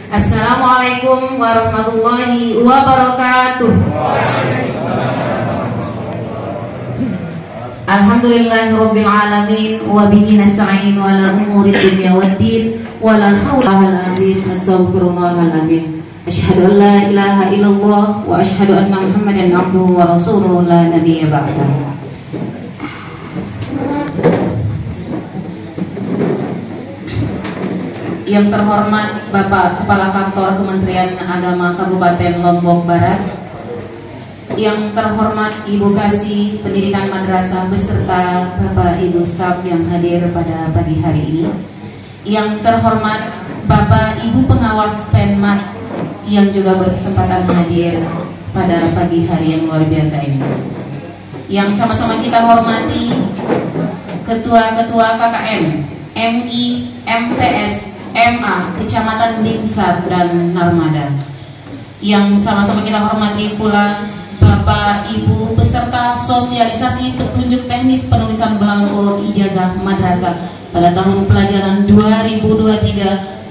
Assalamualaikum warahmatullahi wabarakatuh. Alhamdulillahirabbil alamin wa bihi nasta'in wa la umuri dunya waddin wa la haula wala azim astaghfirullahal azim. Asyhadu an la ilaha illallah wa asyhadu anna Muhammadan abduhu wa rasuluhu la nabiyya ba'dahu. Yang terhormat Bapak Kepala Kantor Kementerian Agama Kabupaten Lombok Barat, yang terhormat Ibu Kasih Pendidikan Madrasah beserta Bapak Ibu staf yang hadir pada pagi hari ini, yang terhormat Bapak Ibu Pengawas Penmat yang juga berkesempatan hadir pada pagi hari yang luar biasa ini, yang sama-sama kita hormati Ketua-Ketua KKM, MI, MTS, MA, Kecamatan Lingsar dan Narmada, yang sama-sama kita hormati pula Bapak Ibu peserta sosialisasi petunjuk teknis penulisan belangko ijazah madrasah pada tahun pelajaran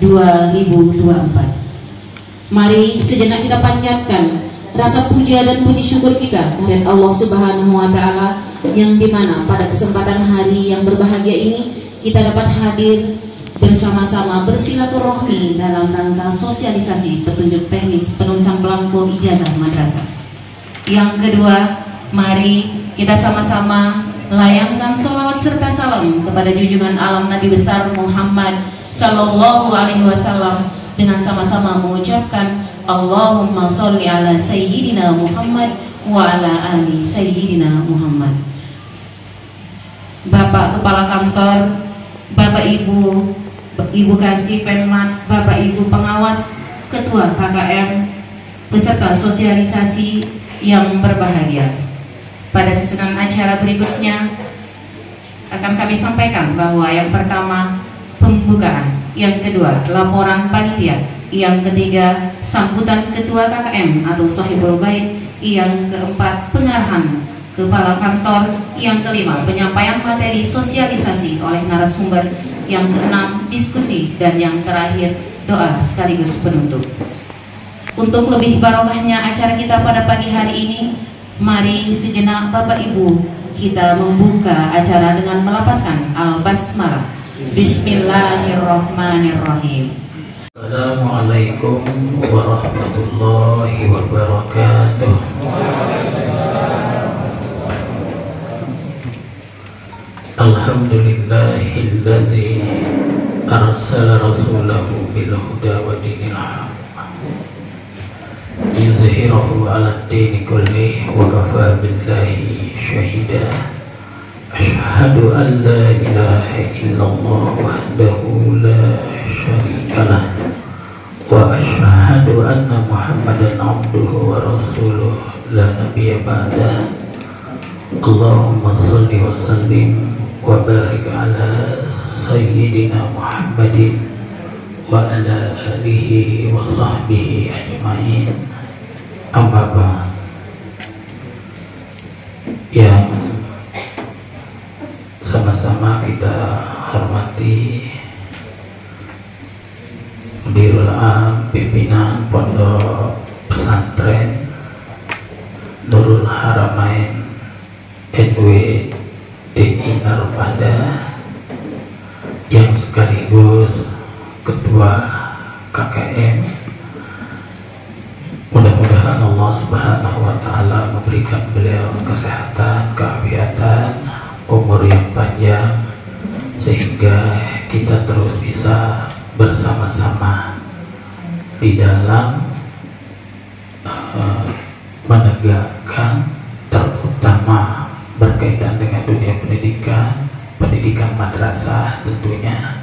2023-2024. Mari sejenak kita panjatkan rasa puja dan puji syukur kita kehadirat Allah Subhanahu wa Ta'ala, yang dimana pada kesempatan hari yang berbahagia ini kita dapat hadir bersama-sama bersilaturahmi dalam rangka sosialisasi petunjuk teknis penulisan belangko ijazah madrasah. Yang kedua, mari kita sama-sama layangkan sholawat serta salam kepada junjungan alam Nabi besar Muhammad Sallallahu Alaihi Wasallam dengan sama-sama mengucapkan Allahumma sholli ala Sayyidina Muhammad wa ala ali Sayyidina Muhammad. Bapak Kepala Kantor, Bapak Ibu Kasih Penmat, Bapak Ibu Pengawas, Ketua KKM, beserta sosialisasi yang berbahagia. Pada susunan acara berikutnya akan kami sampaikan bahwa yang pertama pembukaan, yang kedua laporan panitia, yang ketiga sambutan Ketua KKM atau Sohibul Bait, yang keempat pengarahan Kepala Kantor, yang kelima penyampaian materi sosialisasi oleh narasumber, yang keenam diskusi, dan yang terakhir doa sekaligus penutup. Untuk lebih barokahnya acara kita pada pagi hari ini, mari sejenak Bapak Ibu kita membuka acara dengan melapaskan al-basmalah. Bismillahirrahmanirrahim. Assalamualaikum warahmatullahi wabarakatuh. Alhamdulillahilladzi arsala rasulahu bil huda wa dinil haqq yuzhirahu 'ala ad-dini kullihi wa kafa billahi shahida. Asyhadu an la ilaha illallah wahdahu la syarika lah wa asyhadu anna Muhammadan 'abduhu wa rasuluhu la nabiyya ba'da. Allahumma shalli wa sallim wa barik ala Sayyidina Muhammadin wa ala alihi wa sahbihi ajma'in. Amma ba'd. Yang sama-sama kita hormati Mudirul Am pimpinan Pondok Pesantren Nurul Haramain NWDI Narmada, yang sekaligus Ketua KKM. Mudah-mudahan Allah Subhanahu wa Ta'ala memberikan beliau kesehatan, keafiatan, umur yang panjang, sehingga kita terus bisa bersama-sama di dalam menegakkan, terutama berkaitan dengan dunia pendidikan madrasah tentunya,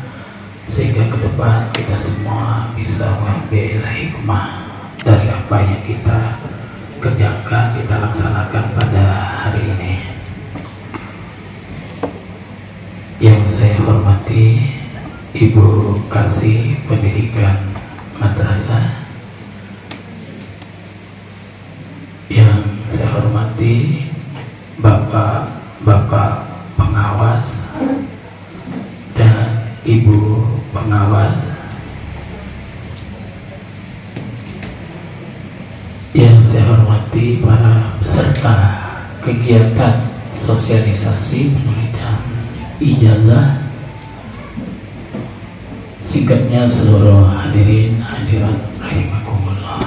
sehingga ke depan kita semua bisa mengambil hikmah dari apa yang kita kerjakan, kita laksanakan pada hari ini. Yang saya hormati Ibu Kasih Pendidikan Madrasah, yang saya hormati Bapak pengawas dan Ibu pengawas, yang saya hormati para peserta kegiatan sosialisasi penelitian ijazah, singkatnya seluruh hadirin hadirat rahimakumullah.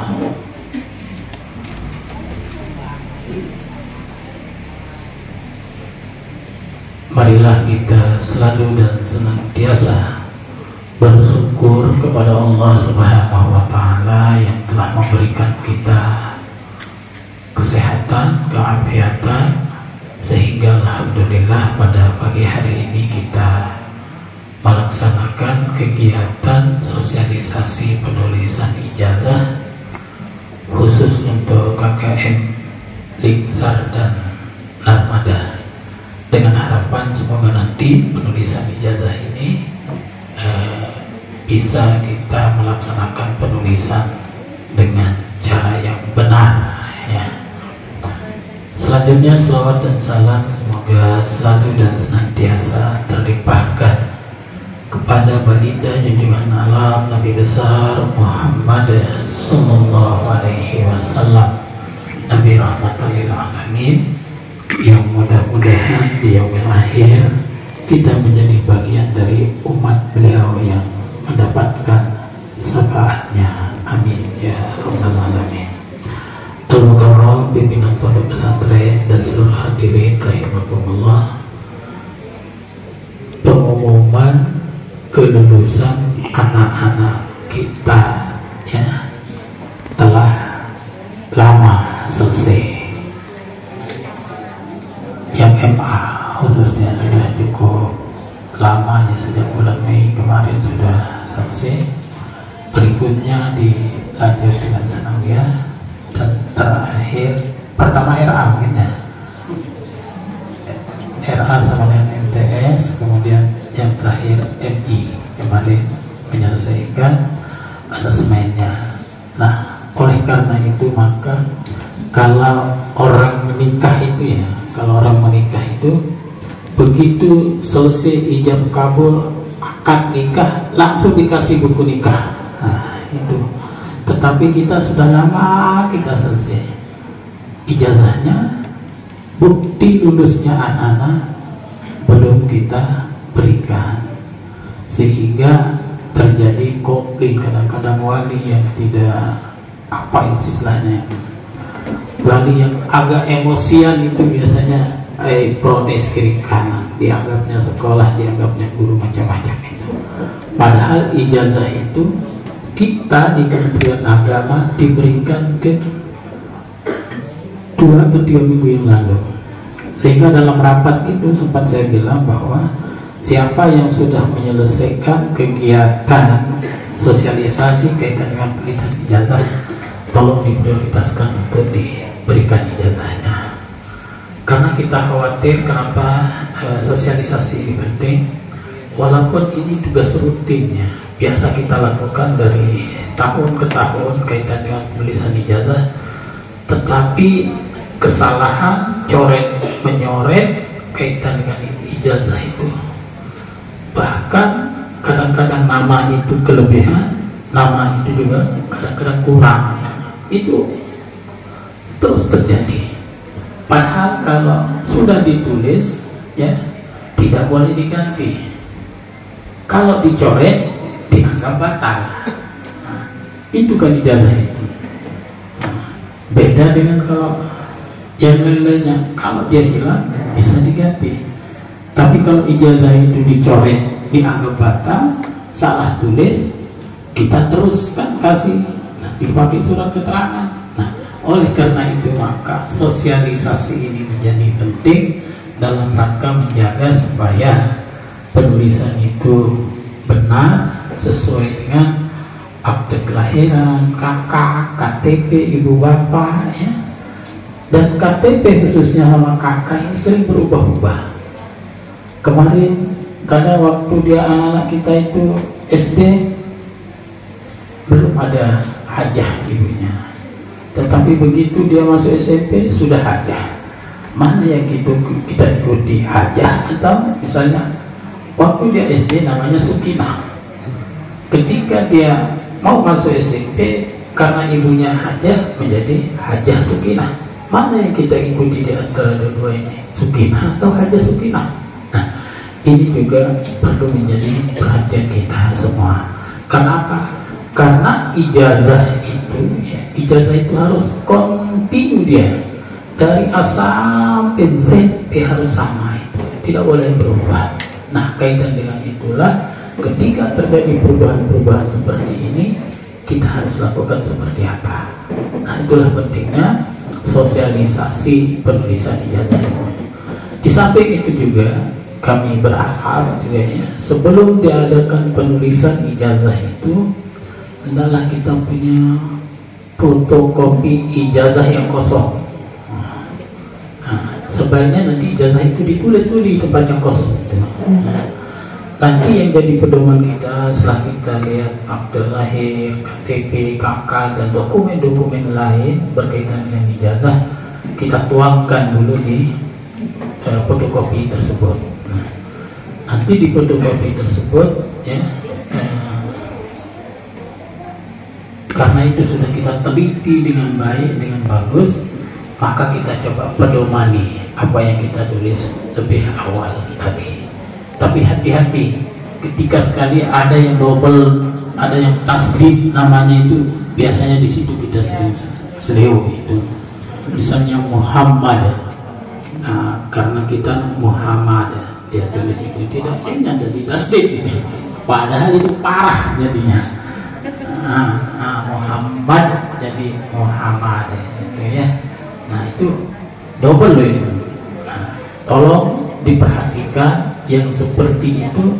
Marilah kita selalu dan senantiasa bersyukur kepada Allah Subhanahu wa Ta'ala yang telah memberikan kita kesehatan, keafiatan, sehingga alhamdulillah pada pagi hari ini kita melaksanakan kegiatan sosialisasi penulisan ijazah khusus untuk KKM Lingsar dan Narmada, dengan harapan semoga nanti penulisan ijazah ini bisa kita melaksanakan penulisan dengan cara yang benar, ya. Selanjutnya selawat dan salam semoga selalu dan senantiasa terlimpahkan kepada baginda junjungan alam Nabi besar Muhammad sallallahu alaihi wasallam, Nabi rahmatan lil alamin, yang mudah-mudahan di yaumil akhir kita menjadi bagian dari umat beliau yang mendapatkan syafaatnya. Amin ya rabbal alamin. Al-Mukarram pimpinan pondok pesantren dan seluruh hadirin rahimakumullah, pengumuman kelulusan anak-anak kita ya telah lama selesai. Yang MA khususnya sudah cukup lama, ya, sejak bulan Mei kemarin sudah selesai. Berikutnya dilanjut dengan Sanawiyah, dan terakhir pertama RA mungkin ya, RA sama dengan MTS, kemudian yang terakhir MI kemarin menyelesaikan asesmennya. Nah, oleh karena itu maka kalau orang menikah itu ya, kalau orang menikah itu begitu selesai ijab kabul akad nikah langsung dikasih buku nikah. Nah, itu. Tetapi kita sudah lama kita selesai ijazahnya, bukti lulusnya anak-anak belum kita berikan, sehingga terjadi konflik. Kadang-kadang wali yang tidak apa istilahnya, wali yang agak emosian itu biasanya protes kiri kanan, dianggapnya sekolah, dianggapnya guru, macam-macam itu. Padahal ijazah itu kita di Kementerian Agama diberikan ke 2 atau 3 minggu yang lalu, sehingga dalam rapat itu sempat saya bilang bahwa siapa yang sudah menyelesaikan kegiatan sosialisasi kaitan dengan penelitian ijazah, tolong diprioritaskan untuk diberikan ijazahnya. Karena kita khawatir, kenapa sosialisasi ini penting, walaupun ini tugas rutinnya biasa kita lakukan dari tahun ke tahun kaitan dengan penulisan ijazah, tetapi kesalahan coret menyoret kaitan dengan ijazah itu, bahkan kadang-kadang nama itu kelebihan, nama itu juga kadang-kadang kurang, itu terus terjadi. Padahal kalau sudah ditulis ya tidak boleh diganti, kalau dicoret dianggap batal. Nah, itu kan ijazah itu. Nah, beda dengan kalau yang lainnya, kalau dia hilang bisa diganti. Tapi kalau ijazah itu dicoret dianggap batal, salah tulis, kita terus kan kasih, nah, dipakai surat keterangan. Nah, oleh karena itu maka sosialisasi ini menjadi penting dalam rangka menjaga supaya penulisan itu benar sesuai dengan akte kelahiran, kakak, KTP, ibu bapak, ya. Dan KTP khususnya sama kakak ini sering berubah-ubah. Kemarin kadang waktu dia anak-anak kita itu SD belum ada hajah ibunya, tetapi begitu dia masuk SMP sudah hajah. Mana yang kita ikuti, hajah atau misalnya waktu dia SD namanya Sukinah, ketika dia mau masuk SMP karena ibunya hajah menjadi hajah Sukinah. Mana yang kita ikuti di antara dua ini, Sukinah atau hajah Sukinah? Nah, ini juga perlu menjadi perhatian kita semua. Kenapa? Karena ijazah itu harus kontinu dia dari A sampai Z, dia harus sama itu, tidak boleh berubah. Nah, kaitan dengan itulah ketika terjadi perubahan-perubahan seperti ini, kita harus lakukan seperti apa. Nah, itulah pentingnya sosialisasi penulisan ijazah. Di samping itu juga kami berharap juga ya, sebelum diadakan penulisan ijazah itu hendaklah kita punya fotokopi ijazah yang kosong. Nah, sebaiknya nanti ijazah itu ditulis dulu di tempat yang kosong itu. Nanti yang jadi pedoman kita setelah kita lihat akte lahir, KTP, KK dan dokumen-dokumen lain berkaitan dengan ijazah, kita tuangkan dulu di fotokopi tersebut. Nanti di fotokopi tersebut ya, karena itu sudah kita teliti dengan baik, dengan bagus, maka kita coba pedomani apa yang kita tulis lebih awal tadi. Tapi hati-hati, ketika sekali ada yang double, ada yang tasdid namanya itu, biasanya di situ kita sering itu misalnya Muhammad. Nah, karena kita Muhammad, dia tulis itu tidak enak jadi tasdid itu. Padahal itu parah jadinya. Muhammad jadi Muhammad itu ya. Nah, itu double loh itu. Nah, tolong diperhatikan yang seperti itu.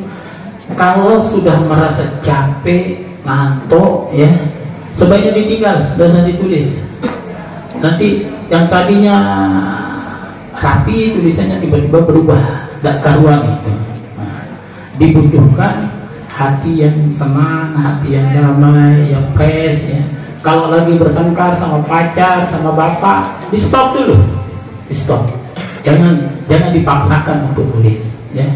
Kalau sudah merasa capek, ngantuk ya, sebaiknya ditinggal, tidak usah ditulis. Nanti yang tadinya rapi tulisannya tiba-tiba berubah, tidak karuan itu. Nah, dibutuhkan hati yang senang, hati yang damai, yang fresh ya. Kalau lagi bertengkar sama pacar, sama bapak, di stop dulu, di stop. Jangan dipaksakan untuk tulis ya.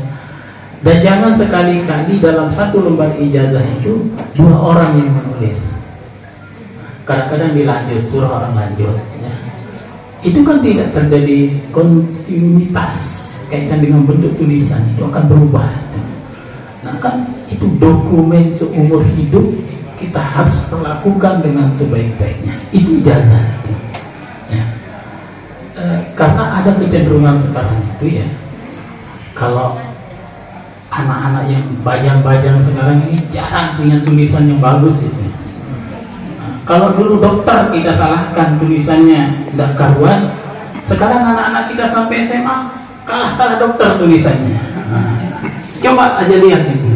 Dan jangan sekali-kali dalam satu lembar ijazah itu 2 orang yang menulis. Kadang-kadang dilanjut, suruh orang lanjut ya. Itu kan tidak terjadi kontinuitas kaitan dengan bentuk tulisan, itu akan berubah. Nah kan itu dokumen seumur hidup, kita harus perlakukan dengan sebaik-baiknya. Itu ijazah itu ya. Karena ada kecenderungan sekarang itu ya, kalau anak-anak yang bajang-bajang sekarang ini jarang punya tulisan yang bagus itu. Nah, kalau dulu dokter kita salahkan tulisannya tidak karuan, sekarang anak-anak kita sampai SMA kalah dokter tulisannya. Nah, coba aja lihat itu.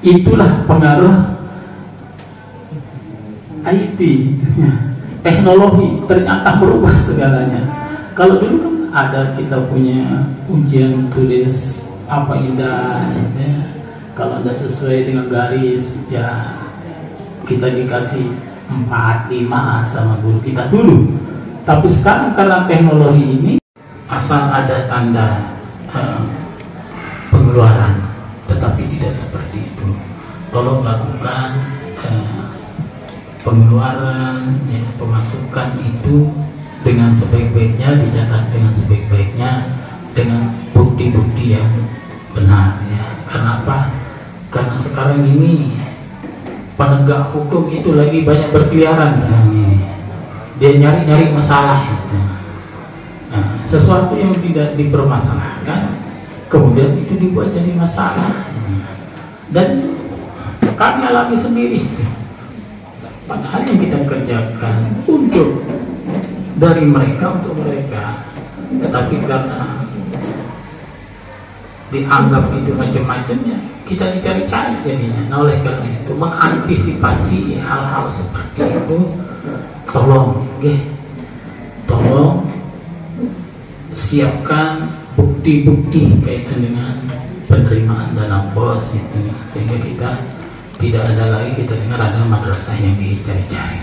Itulah pengaruh IT, teknologi ternyata berubah segalanya. Kalau dulu kan ada kita punya ujian tulis apa indah ya. Kalau ada sesuai dengan garis ya kita dikasih 4, 5 sama guru kita dulu. Tapi sekarang karena teknologi ini asal ada tanda pengeluaran, tetapi tidak seperti itu. Tolong lakukan pengeluaran ya, pemasukan itu dengan sebaik-baiknya, dicatat dengan sebaik-baiknya, dengan bukti-bukti yang benar ya. Kenapa? Karena sekarang ini penegak hukum itu lagi banyak berkeliaran sekarang ini. Dia nyari-nyari masalah itu. Nah, sesuatu yang tidak dipermasalahkan kemudian itu dibuat jadi masalah. Dan kami alami sendiri itu. Padahal yang kita kerjakan dari mereka untuk mereka, tetapi karena dianggap itu macam-macamnya, kita dicari-cari jadinya. Nah, oleh karena itu mengantisipasi hal-hal seperti itu, tolong siapkan bukti-bukti kaitan dengan penerimaan dana BOS itu, sehingga kita tidak ada lagi kita dengar ada madrasah yang dicari-cari.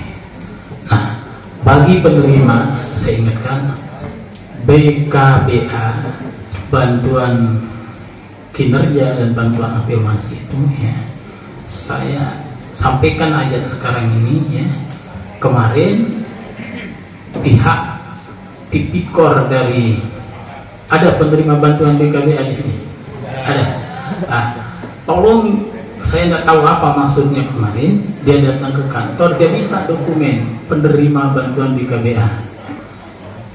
Nah, bagi penerima saya ingatkan BKBA, bantuan kinerja dan bantuan afirmasi itu ya, saya sampaikan aja sekarang ini ya. Kemarin pihak tipikor dari ada penerima bantuan BKBA di sini ada. Tolong, saya nggak tahu apa maksudnya. Kemarin dia datang ke kantor, dia minta dokumen penerima bantuan BKBA.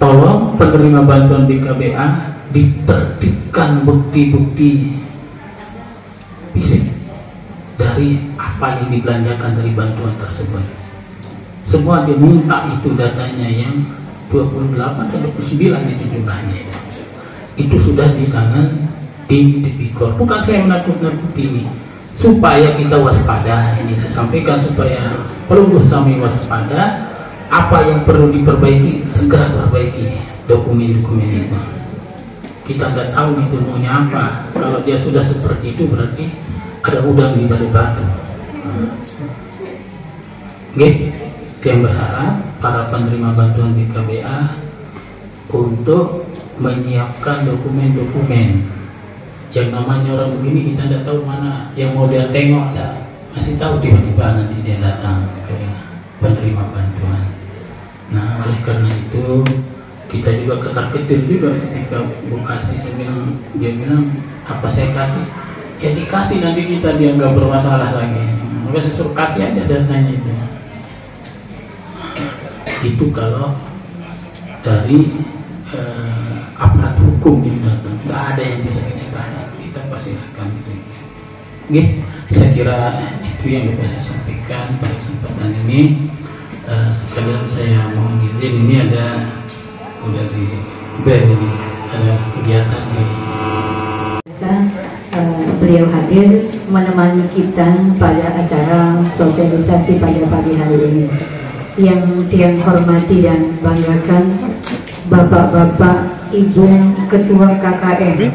Tolong penerima bantuan BKBA ditertibkan bukti-bukti fisik dari apa yang dibelanjakan dari bantuan tersebut. Semua diminta itu datanya yang 28 atau 29 itu jumlahnya. Itu sudah di tangan tim tipikor. Bukan saya menakut-nakuti ini, supaya kita waspada. Ini saya sampaikan supaya perlu kami waspada. Apa yang perlu diperbaiki segera perbaiki dokumen-dokumen itu. Kita nggak tahu itu maunya apa. Kalau dia sudah seperti itu berarti ada udang di balik batu. Yang berharap para penerima bantuan BKBA untuk menyiapkan dokumen-dokumen. Yang namanya orang begini kita tidak tahu mana yang mau dia tengok, masih tahu tiba-tiba nanti dia datang ke penerima bantuan. Nah, oleh karena itu kita juga ketar-ketir juga ketika Bu kasih, dia bilang apa saya kasih, ya dikasih, nanti kita dianggap bermasalah lagi. Maka saya suruh kasih aja datanya itu. Itu kalau dari aparat hukum yang datang, nggak ada yang bisa kita persilahkan. Saya kira itu yang bisa saya sampaikan pada kesempatan ini. Sekalian saya mohon izin, ini ada udah di band ini ada kegiatan ini. Beliau hadir menemani kita pada acara sosialisasi pada pagi hari ini. Yang tiang hormati dan banggakan Bapak-bapak, Ibu Ketua KKM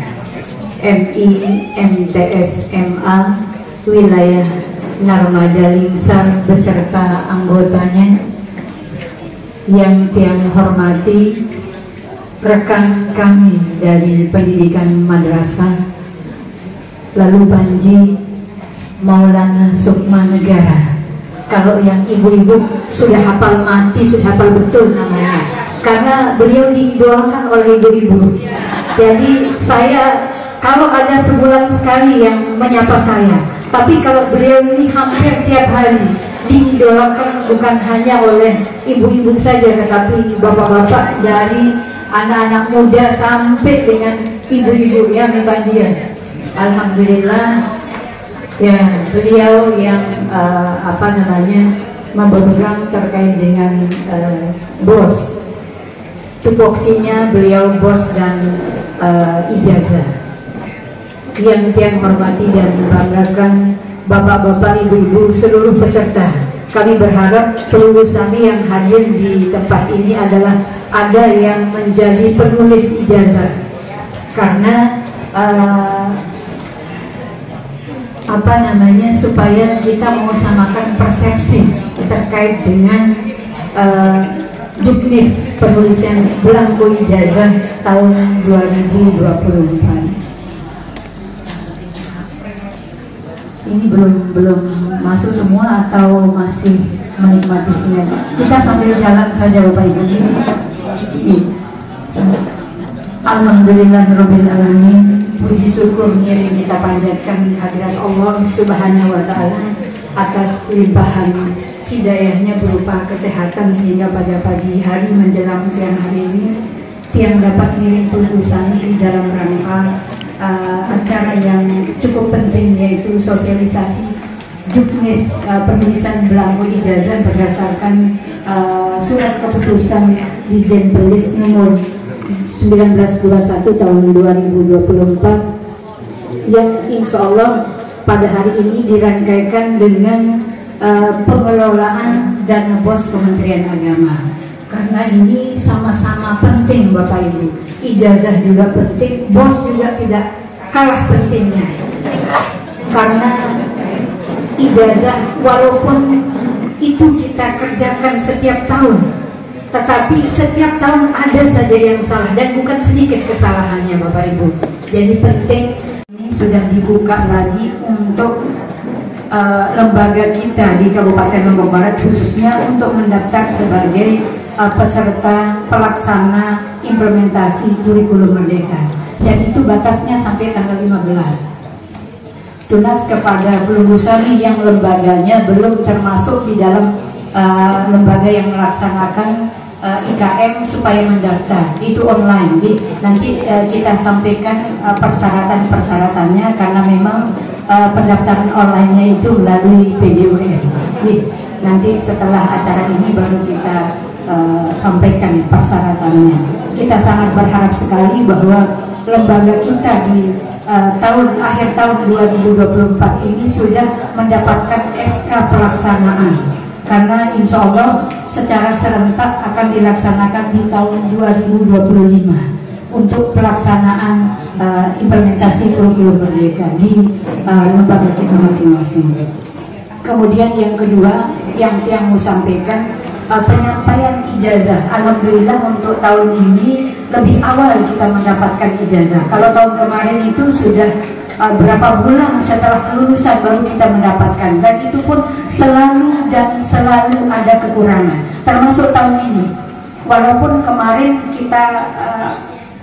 MI MTS MA wilayah Narmada Lingsar beserta anggotanya, yang tiang hormati rekan kami dari pendidikan madrasah, lalu Panji Maulana Sukma Negara. Kalau yang ibu-ibu sudah hafal mati, sudah hafal betul namanya, karena beliau didoakan oleh ibu-ibu. Jadi saya kalau ada sebulan sekali yang menyapa saya, tapi kalau beliau ini hampir setiap hari didoakan, bukan hanya oleh ibu-ibu saja, tetapi bapak-bapak dari anak-anak muda sampai dengan ibu-ibu ya, memang dia. Alhamdulillah. Ya, beliau yang memegang terkait dengan BOS, tupoksinya beliau BOS dan ijazah. Yang saya hormati dan banggakan bapak-bapak, ibu-ibu, seluruh peserta, kami berharap penulis kami yang hadir di tempat ini adalah ada yang menjadi penulis ijazah, karena supaya kita mengusahakan persepsi terkait dengan juknis penulisan belangko ijazah tahun 2024. Ini belum masuk semua atau masih menikmati semuanya? Kita sambil jalan saja Bapak Ibu. Alhamdulillahirabbil alamin. Puji syukur ngiring kita panjatkan hadirat Allah Subhanahu wa taala atas limpahan hidayahnya berupa kesehatan, sehingga pada pagi hari menjelang siang hari ini tiang dapat ngiring pulbusan di dalam rangka acara yang cukup penting, yaitu sosialisasi juknis penulisan belangko ijazah berdasarkan surat keputusan Dirjen Pelis nomor 1921 tahun 2024 yang insya Allah pada hari ini dirangkaikan dengan pengelolaan dana BOS Kementerian Agama. karena ini sama-sama penting Bapak Ibu. Ijazah juga penting, BOS juga tidak kalah pentingnya. Karena ijazah walaupun itu kita kerjakan setiap tahun, tetapi setiap tahun ada saja yang salah dan bukan sedikit kesalahannya Bapak Ibu. Jadi penting ini sudah dibuka lagi untuk lembaga kita di Kabupaten Lombok Barat, khususnya untuk mendaftar sebagai peserta pelaksana implementasi kurikulum merdeka, dan itu batasnya sampai tanggal 15. Tunas kepada pelunggu SAMI yang lembaganya belum termasuk di dalam lembaga yang melaksanakan IKM supaya mendaftar, itu online. Jadi, nanti kita sampaikan persyaratan-persyaratannya, karena memang pendaftaran online-nya itu melalui PDUM. Jadi, nanti setelah acara ini baru kita sampaikan persyaratannya. Kita sangat berharap sekali bahwa lembaga kita di akhir tahun 2024 ini sudah mendapatkan SK pelaksanaan, karena insya Allah secara serentak akan dilaksanakan di tahun 2025 untuk pelaksanaan implementasi kurikulum merdeka di lembaga kita masing-masing. Kemudian yang kedua yang mau sampaikan, penyampaian ijazah. Alhamdulillah untuk tahun ini lebih awal kita mendapatkan ijazah. Kalau tahun kemarin itu sudah berapa bulan setelah kelulusan baru kita mendapatkan, dan itu pun selalu ada kekurangan, termasuk tahun ini. Walaupun kemarin kita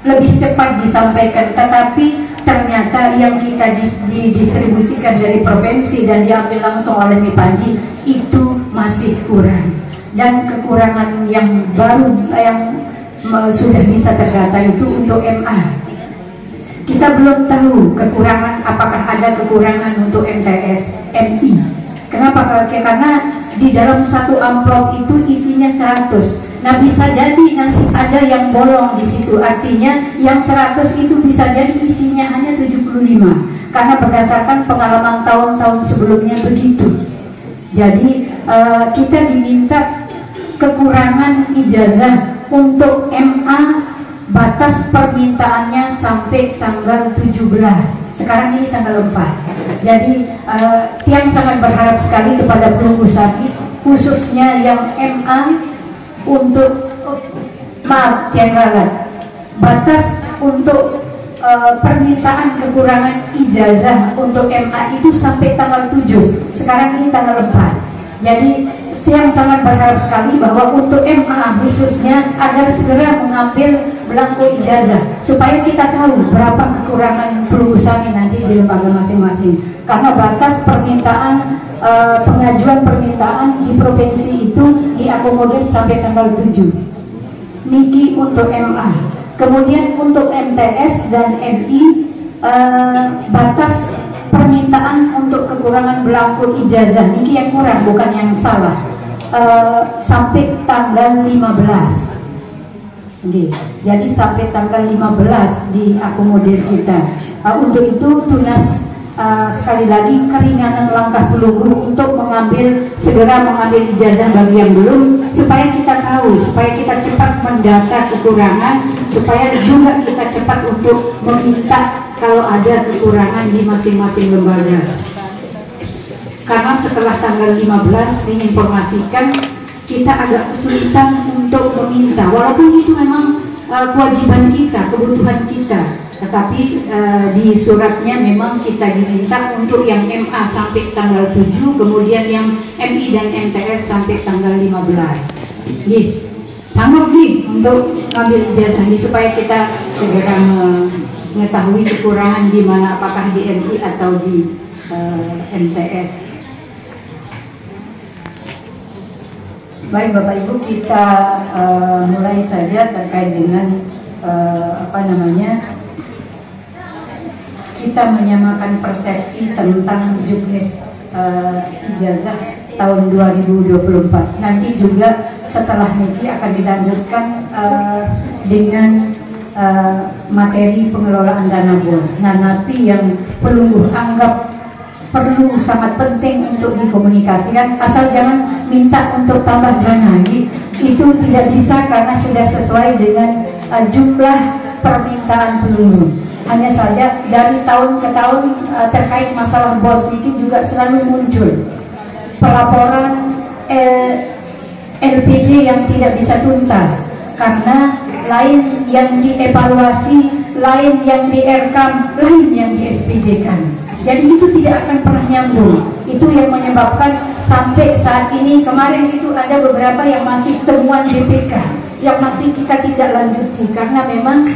lebih cepat disampaikan, tetapi ternyata yang kita didistribusikan dari provinsi dan diambil langsung oleh Mipanji itu masih kurang. Dan kekurangan yang baru yang sudah bisa terdata itu untuk MA. Kita belum tahu kekurangan, apakah ada kekurangan untuk MTS, MI. Kenapa? Karena di dalam satu amplop itu isinya 100. Nah, bisa jadi nanti ada yang bolong di situ. Artinya yang 100 itu bisa jadi isinya hanya 75. Karena berdasarkan pengalaman tahun-tahun sebelumnya begitu. Jadi kita diminta kekurangan ijazah untuk MA, batas permintaannya sampai tanggal 17. Sekarang ini tanggal 4. Jadi Tiang sangat berharap sekali kepada pelunggu SAMI, khususnya yang MA, untuk Tiang ralat batas untuk permintaan kekurangan ijazah untuk MA itu sampai tanggal 7. Sekarang ini tanggal 4. Jadi Tiang sangat berharap sekali bahwa untuk MA khususnya agar segera mengambil belangko ijazah, supaya kita tahu berapa kekurangan pelunggu SAMI nanti di lembaga masing-masing. Karena batas permintaan pengajuan permintaan di provinsi itu diakomodir sampai tanggal 7. Niki untuk MA. Kemudian untuk MTS dan MI batas permintaan untuk kekurangan belangko ijazah niki yang kurang, bukan yang salah, sampai tanggal 15. Jadi sampai tanggal 15 diakomodir kita. Untuk itu Tunas sekali lagi keringanan langkah pelunggu untuk segera mengambil ijazah bagi yang belum, supaya kita tahu, supaya kita cepat mendata kekurangan, supaya juga kita cepat untuk meminta kalau ada kekurangan di masing-masing lembaga. Karena setelah tanggal 15 diinformasikan, kita agak kesulitan untuk meminta, walaupun itu memang kewajiban kita, kebutuhan kita. Tetapi di suratnya memang kita diminta untuk yang MA sampai tanggal 7, kemudian yang MI dan MTS sampai tanggal 15. Sanggup untuk ambil ijazah ini supaya kita segera mengetahui kekurangan di mana, apakah di MI atau di MTS. Baik Bapak Ibu, kita mulai saja terkait dengan kita menyamakan persepsi tentang juknis ijazah tahun 2024. Nanti juga setelah niki akan dilanjutkan dengan materi pengelolaan dana BOS. Nah, napi yang pelunggu anggap perlu sangat penting untuk dikomunikasikan, asal jangan minta untuk tambah dana. Itu tidak bisa karena sudah sesuai dengan jumlah permintaan peluru. Hanya saja dari tahun ke tahun terkait masalah BOS itu juga selalu muncul pelaporan LPJ yang tidak bisa tuntas karena lain yang dievaluasi, lain yang direkam, lain yang di SPJ-kan. Jadi itu tidak akan pernah nyambung. Itu yang menyebabkan sampai saat ini, kemarin itu ada beberapa yang masih temuan BPK yang masih kita tidak lanjuti karena memang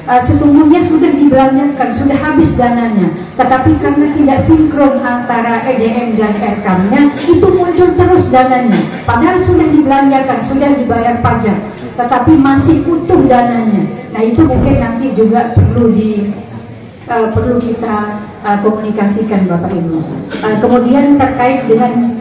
sesungguhnya sudah dibelanjakan, sudah habis dananya, tetapi karena tidak sinkron antara EDM dan RK-nya, itu muncul terus dananya. Padahal sudah dibelanjakan, sudah dibayar pajak, tetapi masih utuh dananya. Nah itu mungkin nanti juga perlu kita komunikasikan Bapak Ibu. Kemudian terkait dengan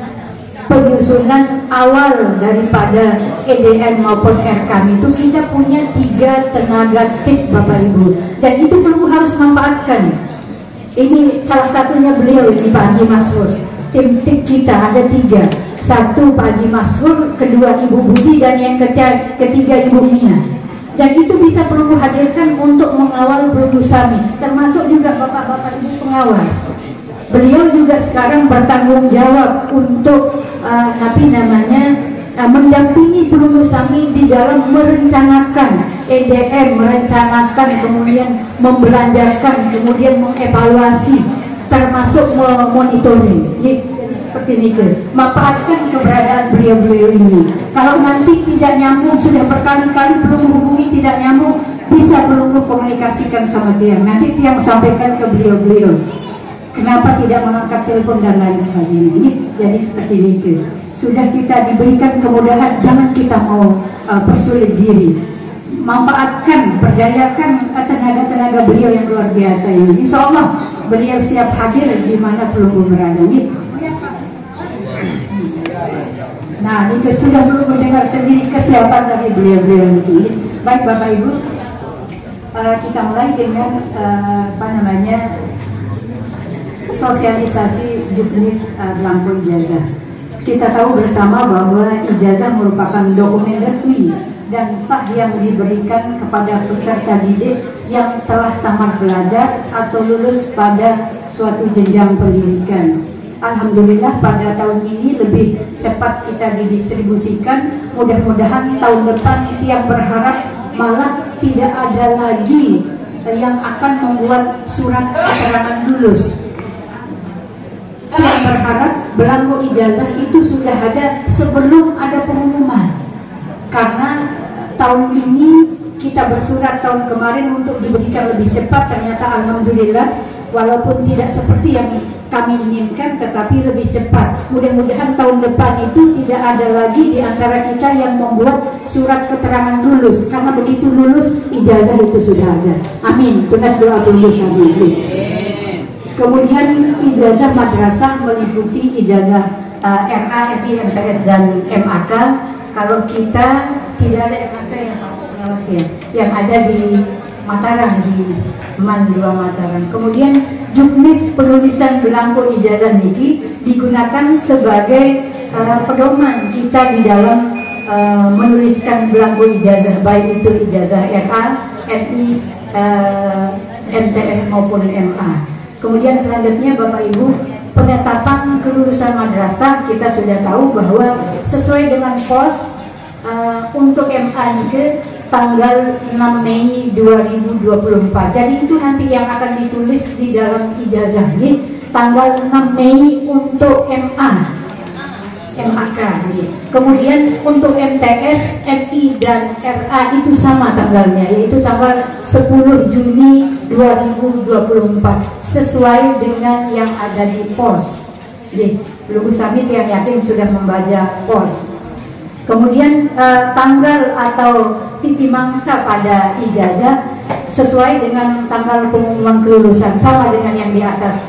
penyusunan awal daripada EDM maupun RKM itu kita punya 3 tenaga tik Bapak Ibu, dan itu perlu harus manfaatkan. Ini salah satunya beliau ini Pak Haji Masrur. Tim tik kita ada 3, 1 Pak Haji Masrur, kedua Ibu Budi, dan yang ketiga Ibu Mia. Dan itu bisa perlu hadirkan untuk mengawal Belusami, termasuk juga bapak-bapak ibu pengawas. Beliau juga sekarang bertanggung jawab untuk mendampingi Belusami di dalam merencanakan EDM, merencanakan, kemudian membelanjakan, kemudian mengevaluasi, termasuk memonitoring. Seperti ini, manfaatkan keberadaan beliau-beliau ini. Kalau nanti tidak nyambung, sudah berkali-kali belum menghubungi, tidak nyambung, bisa perlu komunikasikan sama Tiang. Nanti Tiang sampaikan ke beliau-beliau kenapa tidak mengangkat telepon dan lain sebagainya. Jadi seperti itu. Sudah kita diberikan kemudahan, jangan kita mau persulit diri. Manfaatkan, berdayakan tenaga-tenaga beliau yang luar biasa ini. Insya Allah beliau siap hadir di mana belum berada. Nah, ini sudah belum mendengar sendiri kesiapan dari beliau-beliau itu. Baik Bapak Ibu, kita mulai dengan sosialisasi juknis belangko ijazah. Kita tahu bersama bahwa ijazah merupakan dokumen resmi dan sah yang diberikan kepada peserta didik yang telah tamat belajar atau lulus pada suatu jenjang pendidikan. Alhamdulillah pada tahun ini lebih cepat kita didistribusikan. Mudah-mudahan tahun depan yang berharap malah tidak ada lagi yang akan membuat surat keterangan lulus. Yang berharap belangko ijazah itu sudah ada sebelum ada pengumuman. Karena tahun ini kita bersurat tahun kemarin untuk diberikan lebih cepat, ternyata alhamdulillah walaupun tidak seperti yang kami inginkan tetapi lebih cepat. Mudah-mudahan tahun depan itu tidak ada lagi di antara kita yang membuat surat keterangan lulus, karena begitu lulus ijazah itu sudah ada. Amin. Tunas doa lulus. Amin. Kemudian ijazah madrasah meliputi ijazah RA, MI, MTS dan MAK. Kalau kita tidak ada MAK yang ada di Mataram, di MAN 2 Mataram. Kemudian juknis penulisan belangko ijazah niki digunakan sebagai pedoman kita di dalam menuliskan belangko ijazah, baik itu ijazah RA, MI, MTS maupun MA. Kemudian selanjutnya Bapak Ibu, penetapan kelulusan madrasah kita sudah tahu bahwa sesuai dengan POS untuk MA niki tanggal 6 Mei 2024. Jadi itu nanti yang akan ditulis di dalam ijazah ini tanggal 6 Mei untuk MA, MAK. Kemudian untuk MTS, MI dan RA itu sama tanggalnya, yaitu tanggal 10 Juni 2024 sesuai dengan yang ada di POS. Belum Samit yang yakin sudah membaca POS. Kemudian tanggal atau titik mangsa pada ijazah sesuai dengan tanggal pengumuman kelulusan, sama dengan yang di atas.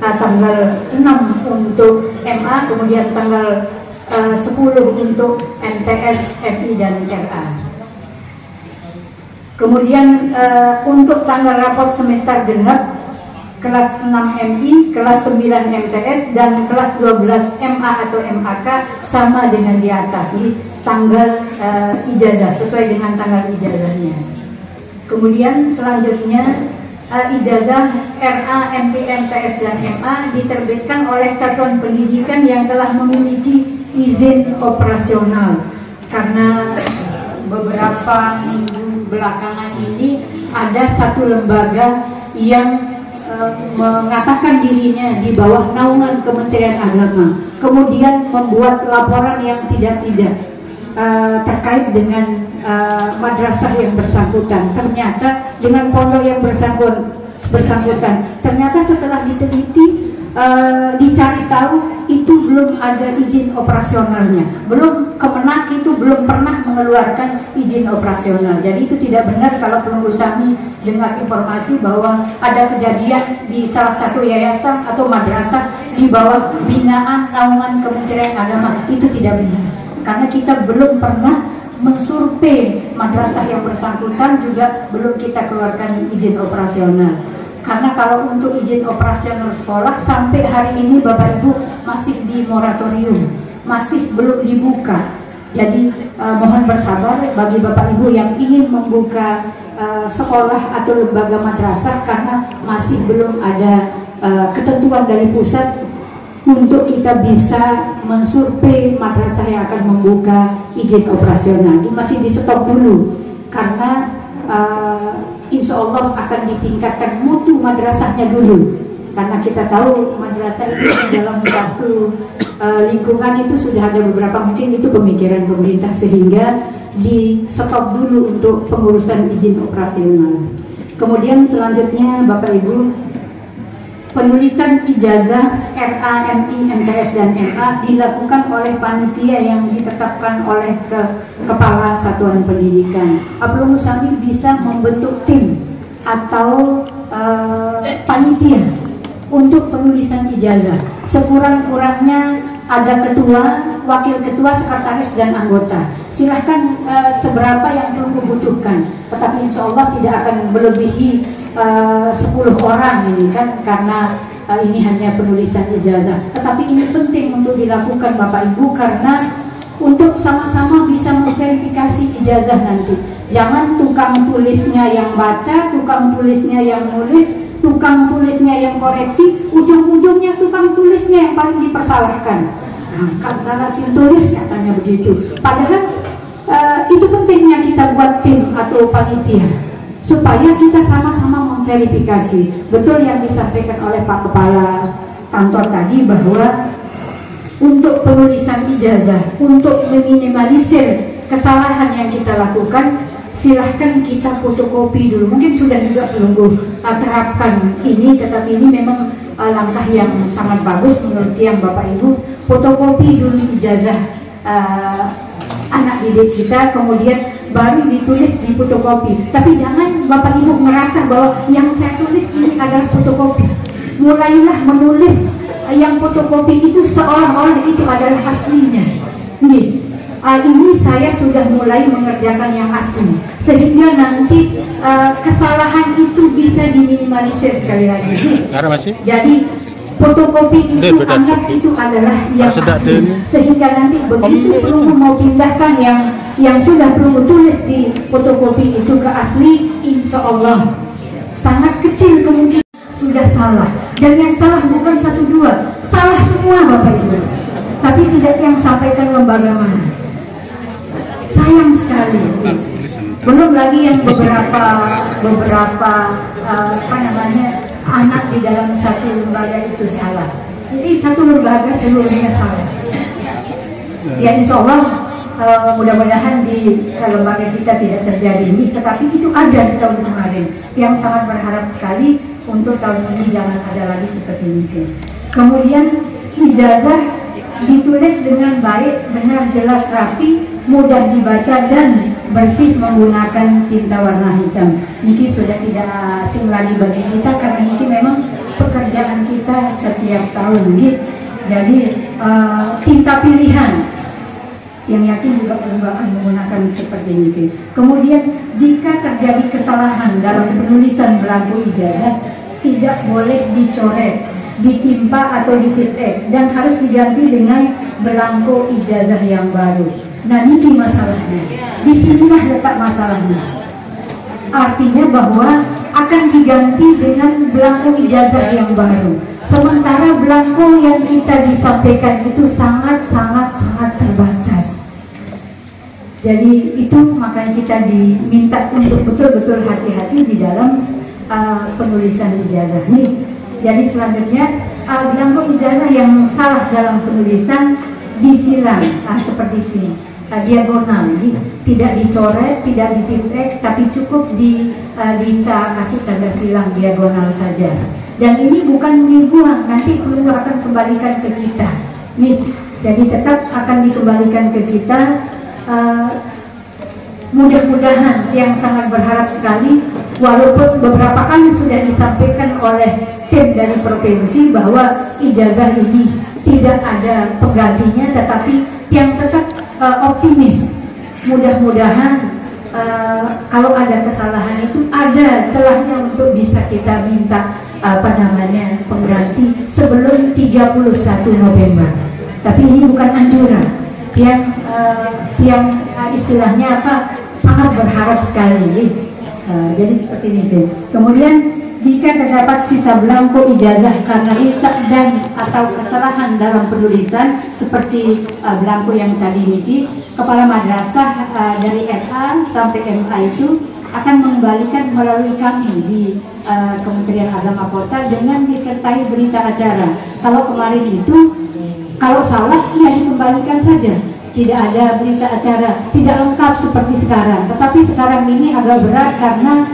Tanggal 6 untuk MA, kemudian tanggal 10 untuk MTS, MI dan RA. Kemudian untuk tanggal raport semester genap kelas 6 MI, kelas 9 MTS, dan kelas 12 MA atau MAK sama dengan di atas. Ini tanggal ijazah, sesuai dengan tanggal ijazahnya. Kemudian selanjutnya ijazah RA, MT, MTS, dan MA diterbitkan oleh satuan pendidikan yang telah memiliki izin operasional. Karena beberapa minggu belakangan ini ada satu lembaga yang mengatakan dirinya di bawah naungan Kementerian Agama, kemudian membuat laporan yang tidak terkait dengan madrasah yang bersangkutan. Ternyata dengan pondok yang bersangkutan, ternyata setelah diteliti, dicari tahu, itu belum ada izin operasionalnya, Kemenak itu belum pernah mengeluarkan izin operasional. Jadi itu tidak benar kalau Pelunggu Sami dengar informasi bahwa ada kejadian di salah satu yayasan atau madrasah di bawah binaan naungan Kementerian Agama. Itu tidak benar, karena kita belum pernah mensurvei madrasah yang bersangkutan, juga belum kita keluarkan izin operasional. Karena kalau untuk izin operasional sekolah sampai hari ini Bapak Ibu masih di moratorium, masih belum dibuka. Jadi mohon bersabar bagi Bapak Ibu yang ingin membuka sekolah atau lembaga madrasah, karena masih belum ada ketentuan dari pusat untuk kita bisa mensurvei madrasah yang akan membuka izin operasional. Ini masih di stop dulu, karena insya Allah akan ditingkatkan mutu madrasahnya dulu. Karena kita tahu madrasah itu dalam satu lingkungan itu sudah ada beberapa, mungkin itu pemikiran pemerintah, sehingga di stop dulu untuk pengurusan izin operasional. Kemudian selanjutnya Bapak Ibu, penulisan ijazah RA, MI, MTS, dan MA dilakukan oleh panitia yang ditetapkan oleh Kepala Satuan Pendidikan. Pelunggu Sami bisa membentuk tim atau panitia untuk penulisan ijazah. Sekurang-kurangnya ada ketua, wakil ketua, sekretaris, dan anggota. Silahkan seberapa yang Pelunggu butuhkan, tetapi insya Allah tidak akan melebihi 10 orang ini kan, karena ini hanya penulisan ijazah. Tetapi ini penting untuk dilakukan Bapak Ibu, karena untuk sama-sama bisa memverifikasi ijazah nanti. Jangan tukang tulisnya yang baca, tukang tulisnya yang nulis, tukang tulisnya yang koreksi, ujung-ujungnya tukang tulisnya yang paling dipersalahkan. Kan salah si tulis katanya begitu. Padahal itu pentingnya kita buat tim atau panitia, supaya kita sama-sama memverifikasi. Betul yang disampaikan oleh Pak Kepala Kantor tadi, bahwa untuk penulisan ijazah, untuk meminimalisir kesalahan yang kita lakukan, silahkan kita fotokopi dulu. Mungkin sudah juga Pelunggu terapkan ini, tetapi ini memang langkah yang sangat bagus menurut yang Bapak Ibu. Fotokopi dulu ijazah anak didik kita, kemudian baru ditulis di fotokopi. Tapi jangan Bapak Ibu merasa bahwa yang saya tulis ini adalah fotokopi. Mulailah menulis yang fotokopi itu seolah-olah itu adalah aslinya. Ini saya sudah mulai mengerjakan yang asli, sehingga nanti kesalahan itu bisa diminimalisir. Sekali lagi, jadi fotokopi itu anggap itu adalah yang asli, sehingga nanti begitu Pelunggu mau pindahkan yang sudah Pelunggu tulis di fotokopi itu ke asli, insya Allah sangat kecil kemungkinan sudah salah. Dan yang salah bukan 1-2, salah semua Bapak Ibu, tapi tidak yang sampaikan lembaga mana. Sayang sekali. Belum lagi yang beberapa anak di dalam satu lembaga itu salah. Jadi satu lembaga seluruhnya salah. Ya insya Allah mudah-mudahan di lembaga kita tidak terjadi ini, tetapi itu ada di tahun kemarin. Yang sangat berharap sekali untuk tahun ini jangan ada lagi seperti itu. Kemudian ijazah ditulis dengan baik, benar, jelas, rapi, mudah dibaca, dan bersih menggunakan tinta warna hitam. Niki sudah tidak asing lagi bagi kita, karena niki memang pekerjaan kita setiap tahun gitu. Jadi tinta pilihan yang yakin juga perlu akan menggunakan seperti ini. Kemudian jika terjadi kesalahan dalam penulisan belangko ijazah, tidak boleh dicoret, ditimpa atau dititik, dan harus diganti dengan belangko ijazah yang baru. Nah, ini masalahnya. Disinilah letak masalahnya. Artinya bahwa akan diganti dengan belangko ijazah yang baru. Sementara belangko yang kita disampaikan itu sangat terbatas. Jadi itu makanya kita diminta untuk betul-betul hati-hati di dalam penulisan ijazah ini. Jadi selanjutnya belangko ijazah yang salah dalam penulisan disilang seperti sini, diagonal, tidak dicoret, tidak dititik, tapi cukup kasih tanda silang diagonal saja. Dan ini bukan dibuang, nanti guru akan kembalikan ke kita. Nih, jadi tetap akan dikembalikan ke kita. Mudah-mudahan, yang sangat berharap sekali, walaupun beberapa kali sudah disampaikan oleh tim dari provinsi bahwa ijazah ini tidak ada penggantinya, tetapi yang tetap optimis. Mudah-mudahan kalau ada kesalahan itu ada celahnya untuk bisa kita minta pengganti sebelum 31 November. Tapi ini bukan anjuran. Yang istilahnya sangat berharap sekali. Jadi seperti itu. Kemudian jika terdapat sisa belangko ijazah karena rusak dan atau kesalahan dalam penulisan seperti belangko yang tadi ini, kepala madrasah dari FA sampai MA itu akan mengembalikan melalui kami di Kementerian Agama Kota dengan disertai berita acara. Kalau kemarin itu kalau salah, ya dikembalikan saja. Tidak ada berita acara, tidak lengkap seperti sekarang. Tetapi sekarang ini agak berat karena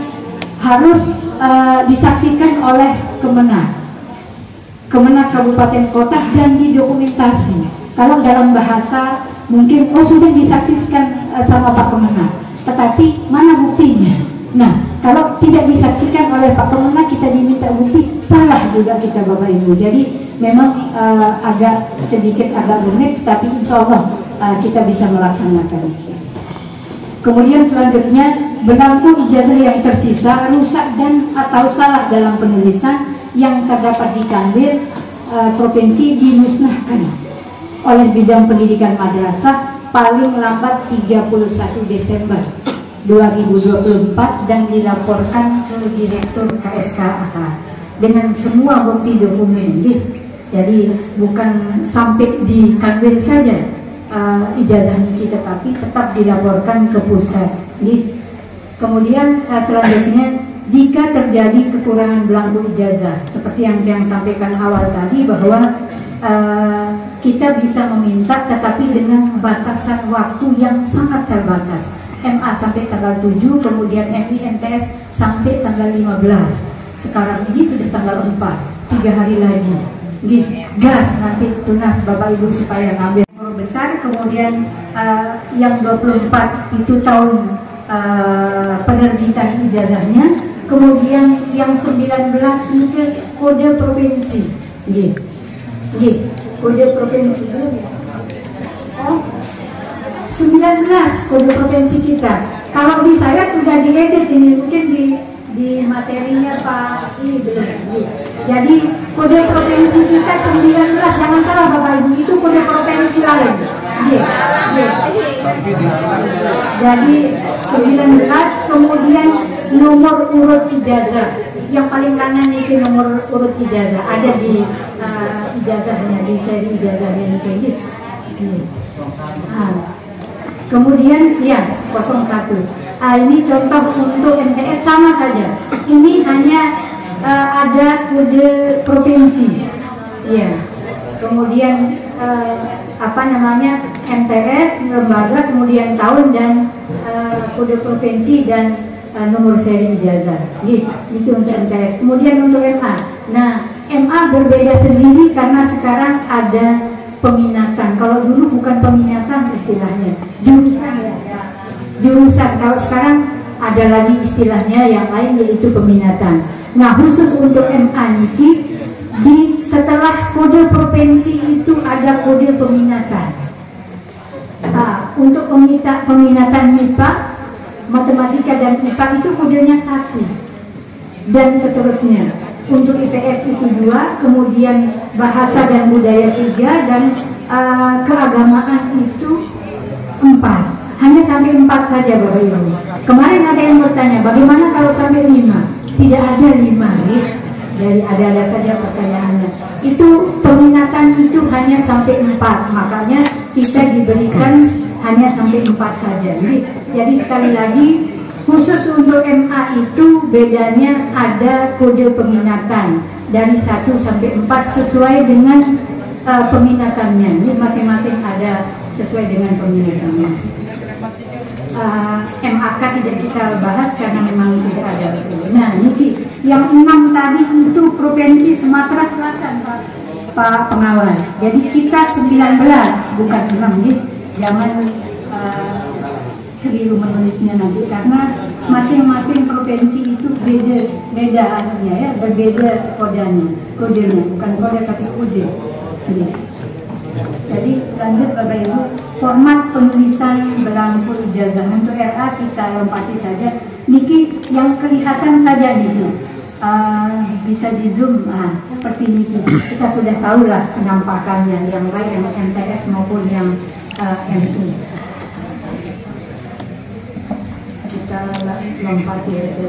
harus disaksikan oleh Kemenag Kabupaten Kota dan didokumentasi. Kalau dalam bahasa mungkin sudah disaksikan sama Pak Kemenag, tetapi mana buktinya? Nah, kalau tidak disaksikan oleh Pak Kemenag, kita diminta bukti, salah juga kita Bapak Ibu. Jadi memang agak rumit, tapi insya Allah kita bisa melaksanakan. Kemudian selanjutnya, belangko ijazah yang tersisa rusak dan atau salah dalam penulisan yang terdapat di Kanwil provinsi dimusnahkan oleh bidang pendidikan madrasah paling lambat 31 Desember 2024 dan dilaporkan ke Direktur KSKAK dengan semua bukti dokumen. Jadi bukan sampai di Kanwil saja ijazahnya kita, tapi tetap dilaporkan ke pusat. Kemudian selanjutnya, jika terjadi kekurangan belangko ijazah seperti yang sampaikan awal tadi bahwa kita bisa meminta, tetapi dengan batasan waktu yang sangat terbatas. MA sampai tanggal 7, kemudian MI MTS sampai tanggal 15. Sekarang ini sudah tanggal 4, 3 hari lagi. Gas nanti tunas Bapak Ibu supaya ngambil besar. Kemudian yang 24 itu tahun penerbitan ijazahnya. Kemudian yang 19 ini ke kode provinsi. Kode provinsi belum ya? 19 kode provinsi kita. Kalau di saya sudah diedit ini, mungkin di materinya Pak ini belum. Jadi kode provinsi kita 19, jangan salah Bapak Ibu, itu kode provinsi lain. Jadi 19, kemudian nomor urut ijazah. Yang paling kanan itu nomor urut ijazah, ada di ijazahnya, di seri ijazahnya kayak gitu. Kemudian ya 01. Ini contoh untuk MTS sama saja. Ini hanya ada kode provinsi. Ya. Kemudian MTS lembaga, kemudian tahun dan kode provinsi dan nomor seri ijazah. Itu untuk MTS. Kemudian untuk MA. Nah, MA berbeda sendiri karena sekarang ada peminatan. Kalau dulu bukan peminatan istilahnya, jurusan. Kalau sekarang ada lagi istilahnya yang lain, yaitu peminatan. Nah, khusus untuk MA Niki, setelah kode provinsi itu ada kode peminatan. Untuk peminatan MIPA, matematika dan IPA itu kodenya 1 dan seterusnya. untuk IPS itu 2, kemudian bahasa dan budaya 3, dan keagamaan itu 4. Hanya sampai 4 saja Bapak Ibu. Kemarin ada yang bertanya, bagaimana kalau sampai 5? Tidak ada 5 ya. Jadi ada saja pertanyaannya. Itu peminatan itu hanya sampai 4, makanya kita diberikan hanya sampai 4 saja. Jadi sekali lagi, khusus untuk MA itu bedanya ada kode peminatan dari 1 sampai 4 sesuai dengan peminatannya. Ini masing-masing ada sesuai dengan peminatannya. MAK tidak kita bahas karena memang tidak ada. Nah, Niki, yang 6 tadi itu Provinsi Sumatera Selatan, Pak Pengawas. Jadi kita 19, bukan 6, gitu. Jangan keliru menulisnya nanti, karena masing-masing provinsi itu beda anunya ya, berbeda kodenya, bukan kode tapi kode. Jadi lanjut Bapak Ibu, format penulisan belangko ijazah untuk RA kita lompati saja. Niki yang kelihatan saja di sini, bisa di zoom, seperti ini. Kita sudah tahu lah penampakannya, yang baik yang MTS maupun yang MI. Kita lompati itu.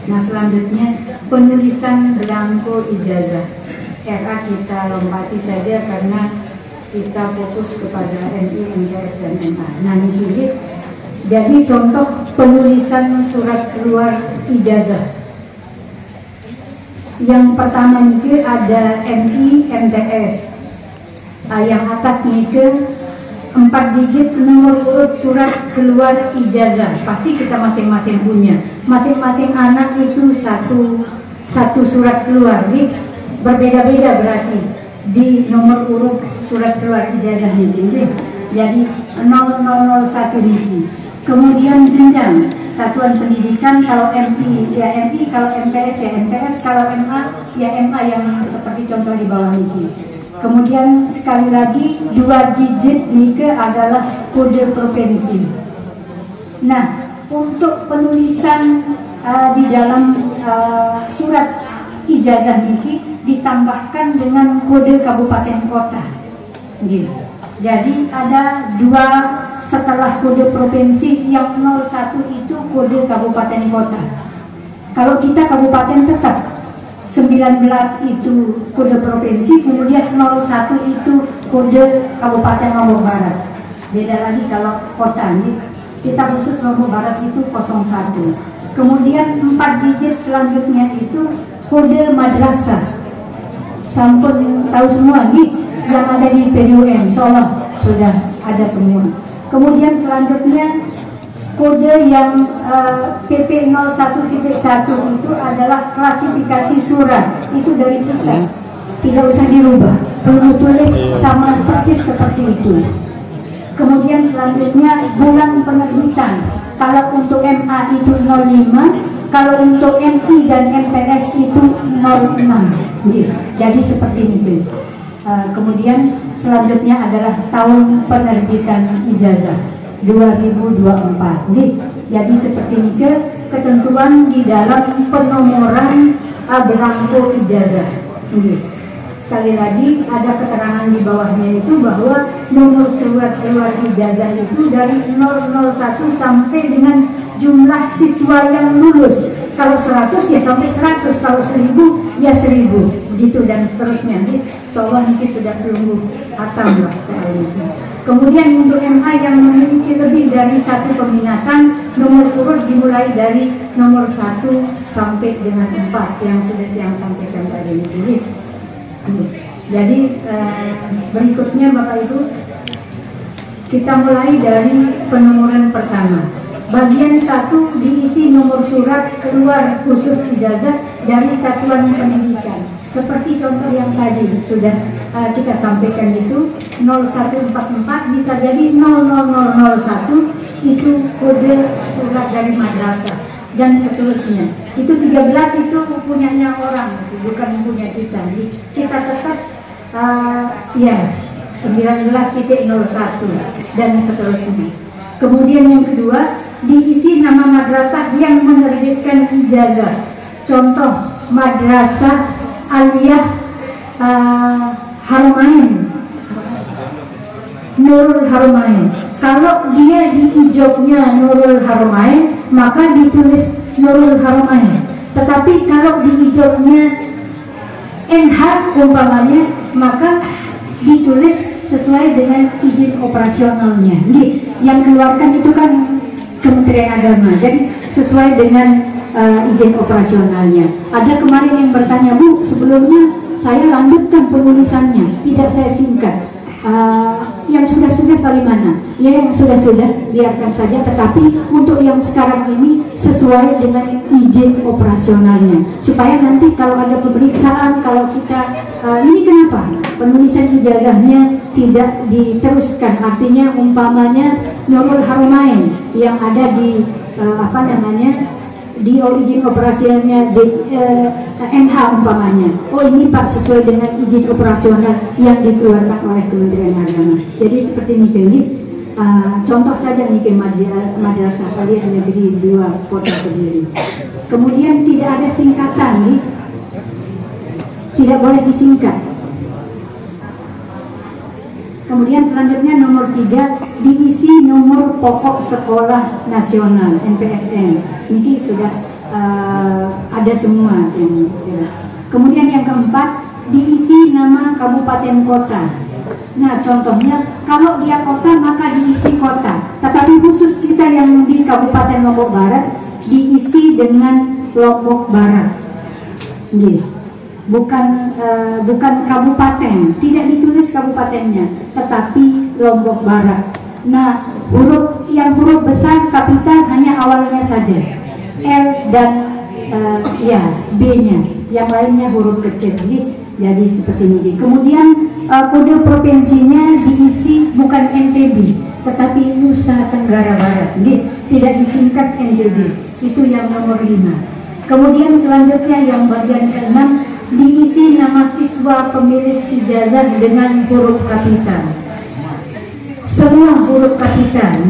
Nah selanjutnya penulisan belangko ijazah RA kita lompati saja karena kita fokus kepada MI, MTS dan MA. Nah ini jadi contoh penulisan surat keluar ijazah. Yang pertama ini ada MI, MTS. Yang atas ini 4 digit nomor urut surat keluar ijazah. Pasti kita masing-masing punya. Masing-masing anak itu satu surat keluar, gitu. Berbeda-beda berarti di nomor urut surat keluar ijazah ini. Jadi 0001 ini. Kemudian jenjang satuan pendidikan, kalau MI ya MI, kalau MTS ya MTS, kalau MA ya MA yang seperti contoh di bawah ini. Kemudian sekali lagi 2 digit nike adalah kode provinsi. Nah, untuk penulisan di dalam surat ijazah niki ditambahkan dengan kode kabupaten kota. Gitu. Jadi ada 2 setelah kode provinsi, yang 01 itu kode kabupaten kota. Kalau kita kabupaten tetap 19 itu kode provinsi, kemudian 01 itu kode Kabupaten Lombok Barat. Beda lagi kalau kota, kita khusus Lombok Barat itu 01. Kemudian 4 digit selanjutnya itu kode madrasah. Sampun tahu semua nih yang ada di PDUM, Solo sudah ada semua. Kemudian selanjutnya kode yang PP 01.1 itu adalah klasifikasi surat, itu dari pusat, tidak usah dirubah, perlu tulis sama persis seperti itu. Kemudian selanjutnya bulan penerbitan, kalau untuk MA itu 05, kalau untuk MI dan MTS itu 06. Jadi seperti itu. Kemudian selanjutnya adalah tahun penerbitan ijazah 2024. Jadi seperti itu ketentuan di dalam penomoran belangko ijazah. Sekali lagi ada keterangan di bawahnya itu bahwa nomor surat keluar ijazah itu dari 001 sampai dengan jumlah siswa yang lulus. Kalau 100 ya sampai 100, kalau 1000 ya 1000, begitu dan seterusnya. Soalnya ini sudah tunggu hatam lah soal itu. Kemudian untuk MA yang memiliki lebih dari 1 peminatan, nomor urut dimulai dari nomor 1 sampai dengan 4 yang sudah yang sampaikan tadi ini. Jadi berikutnya Bapak Ibu, kita mulai dari penomoran pertama. Bagian 1 diisi nomor surat keluar khusus ijazah dari satuan pendidikan. Seperti contoh yang tadi sudah kita sampaikan itu 0144 bisa jadi 00001 itu kode surat dari madrasah dan seterusnya. Itu 13 itu punyanya orang, bukan punya kita. Jadi kita tetap ya 19.01 dan seterusnya. Kemudian yang kedua, diisi nama madrasah yang menerbitkan ijazah. Contoh Madrasah Aliyah Haramain, Nurul Haramain. Kalau dia di ijobnya Nurul Haramain, maka ditulis Nurul Haramain. Tetapi kalau di ijobnya NH umpamanya, maka ditulis sesuai dengan izin operasionalnya. Jadi yang keluarkan itu kan Kementerian Agama, jadi sesuai dengan izin operasionalnya. Ada kemarin yang bertanya, Bu, sebelumnya saya lanjutkan penulisannya, tidak saya singkat. Yang sudah-sudah bagaimana? Ya, yang sudah-sudah biarkan saja, tetapi untuk yang sekarang ini sesuai dengan izin operasionalnya, supaya nanti kalau ada pemeriksaan, kalau kita ini kenapa penulisan ijazahnya tidak diteruskan, artinya umpamanya Nurul Haramain yang ada di di izin operasionalnya NH umpamanya, oh ini Pak sesuai dengan izin operasional yang dikeluarkan oleh Kementerian Agama. Jadi seperti ini, contoh saja nih Madrasah Aliyah Negeri 2 Kota Kediri. Kemudian tidak ada singkatan nih, tidak boleh disingkat. Kemudian selanjutnya nomor 3, diisi nomor pokok sekolah nasional NPSN. Ini sudah ada semua yang. Kemudian yang keempat, diisi nama kabupaten kota. Nah, contohnya kalau dia kota maka diisi kota. Tetapi khusus kita yang di Kabupaten Lombok Barat diisi dengan Lombok Barat. Bukan kabupaten, tidak ditulis kabupatennya, tetapi Lombok Barat. Nah, huruf besar kapital hanya awalnya saja, L dan B-nya, yang lainnya huruf kecil. Jadi seperti ini. Kemudian kode provinsinya diisi bukan NTB, tetapi Nusa Tenggara Barat. Tidak disingkat NTB. Itu yang nomor 5. Kemudian selanjutnya yang bagian ke-6, diisi nama siswa pemilik ijazah dengan huruf kapital. Semua huruf kapital.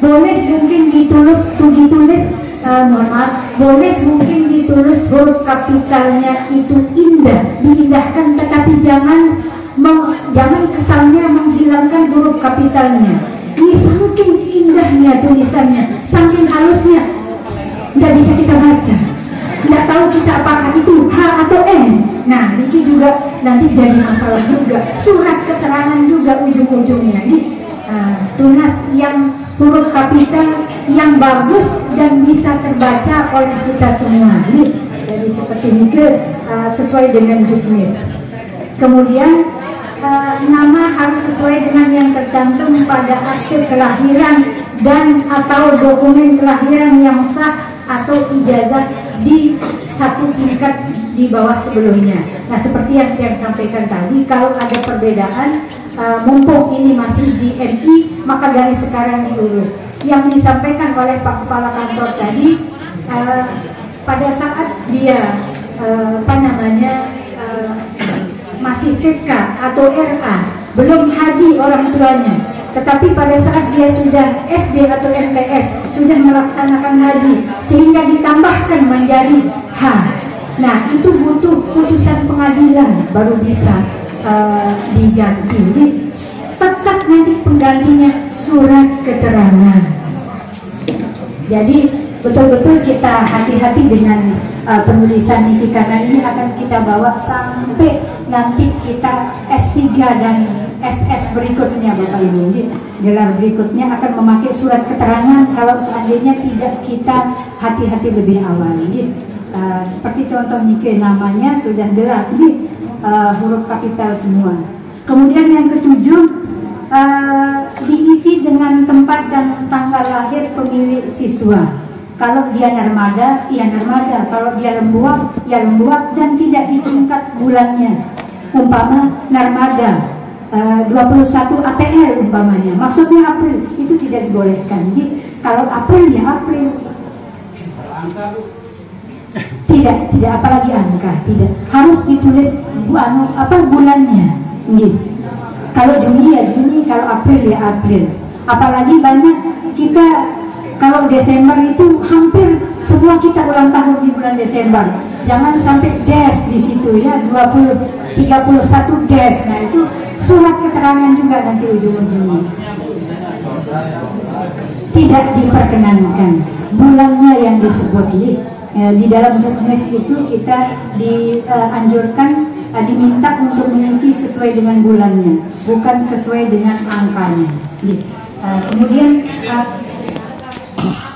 Boleh mungkin ditulis boleh mungkin ditulis huruf kapitalnya itu indah, diindahkan, tetapi jangan kesannya menghilangkan huruf kapitalnya. Ini saking indahnya tulisannya, saking halusnya, tidak bisa kita baca. Tidak tahu kita apakah itu H atau N. Nah, ini juga nanti jadi masalah juga. Surat keterangan juga ujung-ujungnya. Tunas yang huruf kapital yang bagus dan bisa terbaca oleh kita semua. Jadi seperti ini sesuai dengan juknis. Kemudian nama harus sesuai dengan yang tercantum pada akte kelahiran dan atau dokumen kelahiran yang sah atau ijazah di satu tingkat di bawah sebelumnya. Nah, seperti yang saya sampaikan tadi, kalau ada perbedaan, mumpung ini masih di MI, maka dari sekarang diurus. Yang disampaikan oleh Pak Kepala Kantor tadi, pada saat dia masih TK atau RA, belum haji orang tuanya, tetapi pada saat dia sudah SD atau MTS, sudah melaksanakan haji, sehingga ditambahkan menjadi H. Nah, itu butuh putusan pengadilan baru bisa diganti. Jadi, tetap nanti penggantinya surat keterangan. Jadi betul-betul kita hati-hati dengan penulisan ini, karena ini akan kita bawa sampai nanti kita S3 dan SS berikutnya, Bapak Ibu. Gelar berikutnya akan memakai surat keterangan kalau seandainya tidak kita hati-hati lebih awal. Seperti contoh nike, namanya sudah jelas huruf kapital semua. Kemudian yang ketujuh, diisi dengan tempat dan tanggal lahir pemilik siswa. Kalau dia narmada, ya narmada. Kalau dia lembuak, ya lembuak, dan tidak disingkat bulannya. Umpama narmada 21 APR umpamanya, maksudnya April, itu tidak dibolehkan. Jadi kalau April ya April. Tidak, apalagi angka, tidak. Harus ditulis bulannya. Kalau Juni ya Juni, kalau April ya April. Apalagi banyak kita kalau Desember itu hampir semua kita ulang tahun di bulan Desember. Jangan sampai dash di situ ya, 31 dash. Nah itu surat keterangan juga nanti ujung-ujungnya. Tidak diperkenankan bulannya yang disebut. Di dalam juknis itu kita dianjurkan, diminta untuk mengisi sesuai dengan bulannya, bukan sesuai dengan angkanya. Kemudian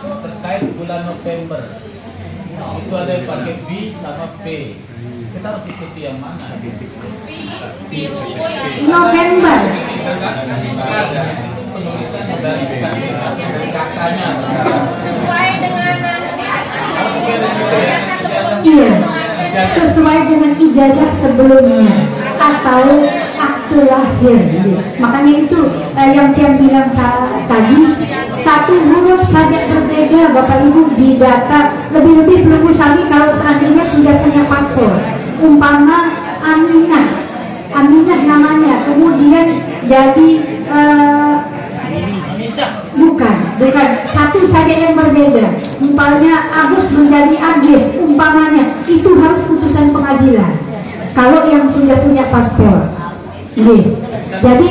terkait bulan November itu ada yang pakai B sama P, kita harus ikuti yang mana? November. Sesuai dengan Iya, sesuai dengan ijazah sebelumnya atau akte lahir. Makanya itu yang Tian bilang tadi, satu huruf saja berbeda Bapak Ibu di data. Lebih-lebih belum usah kalau seandainya sudah punya paspor, umpama Aminah namanya, kemudian jadi bukan satu saja yang berbeda, umpamanya Agus menjadi Agis, umpamanya itu harus putusan pengadilan kalau yang sudah punya paspor. Jadi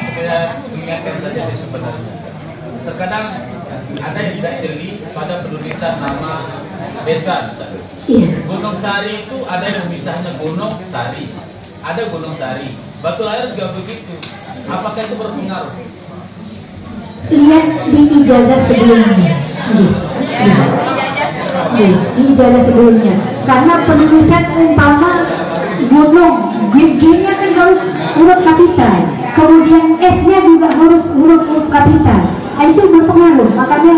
supaya mengingatkan saja sih sebenarnya, terkadang ada yang tidak jeli pada penulisan nama desa misalnya. Gunung Sari itu ada yang misalnya Gunung Sari, ada Gunung Sari. Batu Layar juga begitu. Apakah itu berpengaruh? Lihat di ijazah sebelumnya. Di ijazah sebelumnya. Karena penulisan umpama gunung, G-nya kan harus huruf kapital. Kemudian S-nya juga harus huruf kapital. Itu berpengaruh. Makanya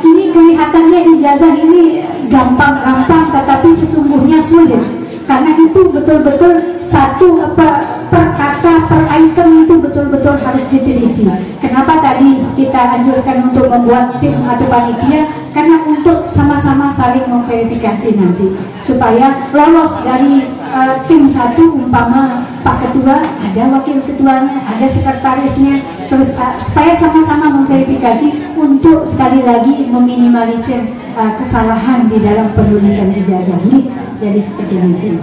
ini kelihatannya ijazah ini gampang-gampang, tetapi sesungguhnya sulit. Karena itu betul-betul satu per kata, per item itu betul-betul harus diteliti. Kenapa tadi kita anjurkan untuk membuat tim atau panitia? Karena untuk sama-sama saling memverifikasi nanti, supaya lolos dari tim satu, umpama Pak Ketua, ada wakil ketuanya, ada sekretarisnya, terus supaya sama-sama memverifikasi untuk sekali lagi meminimalisir kesalahan di dalam penulisan ijazah ini. Jadi seperti itu.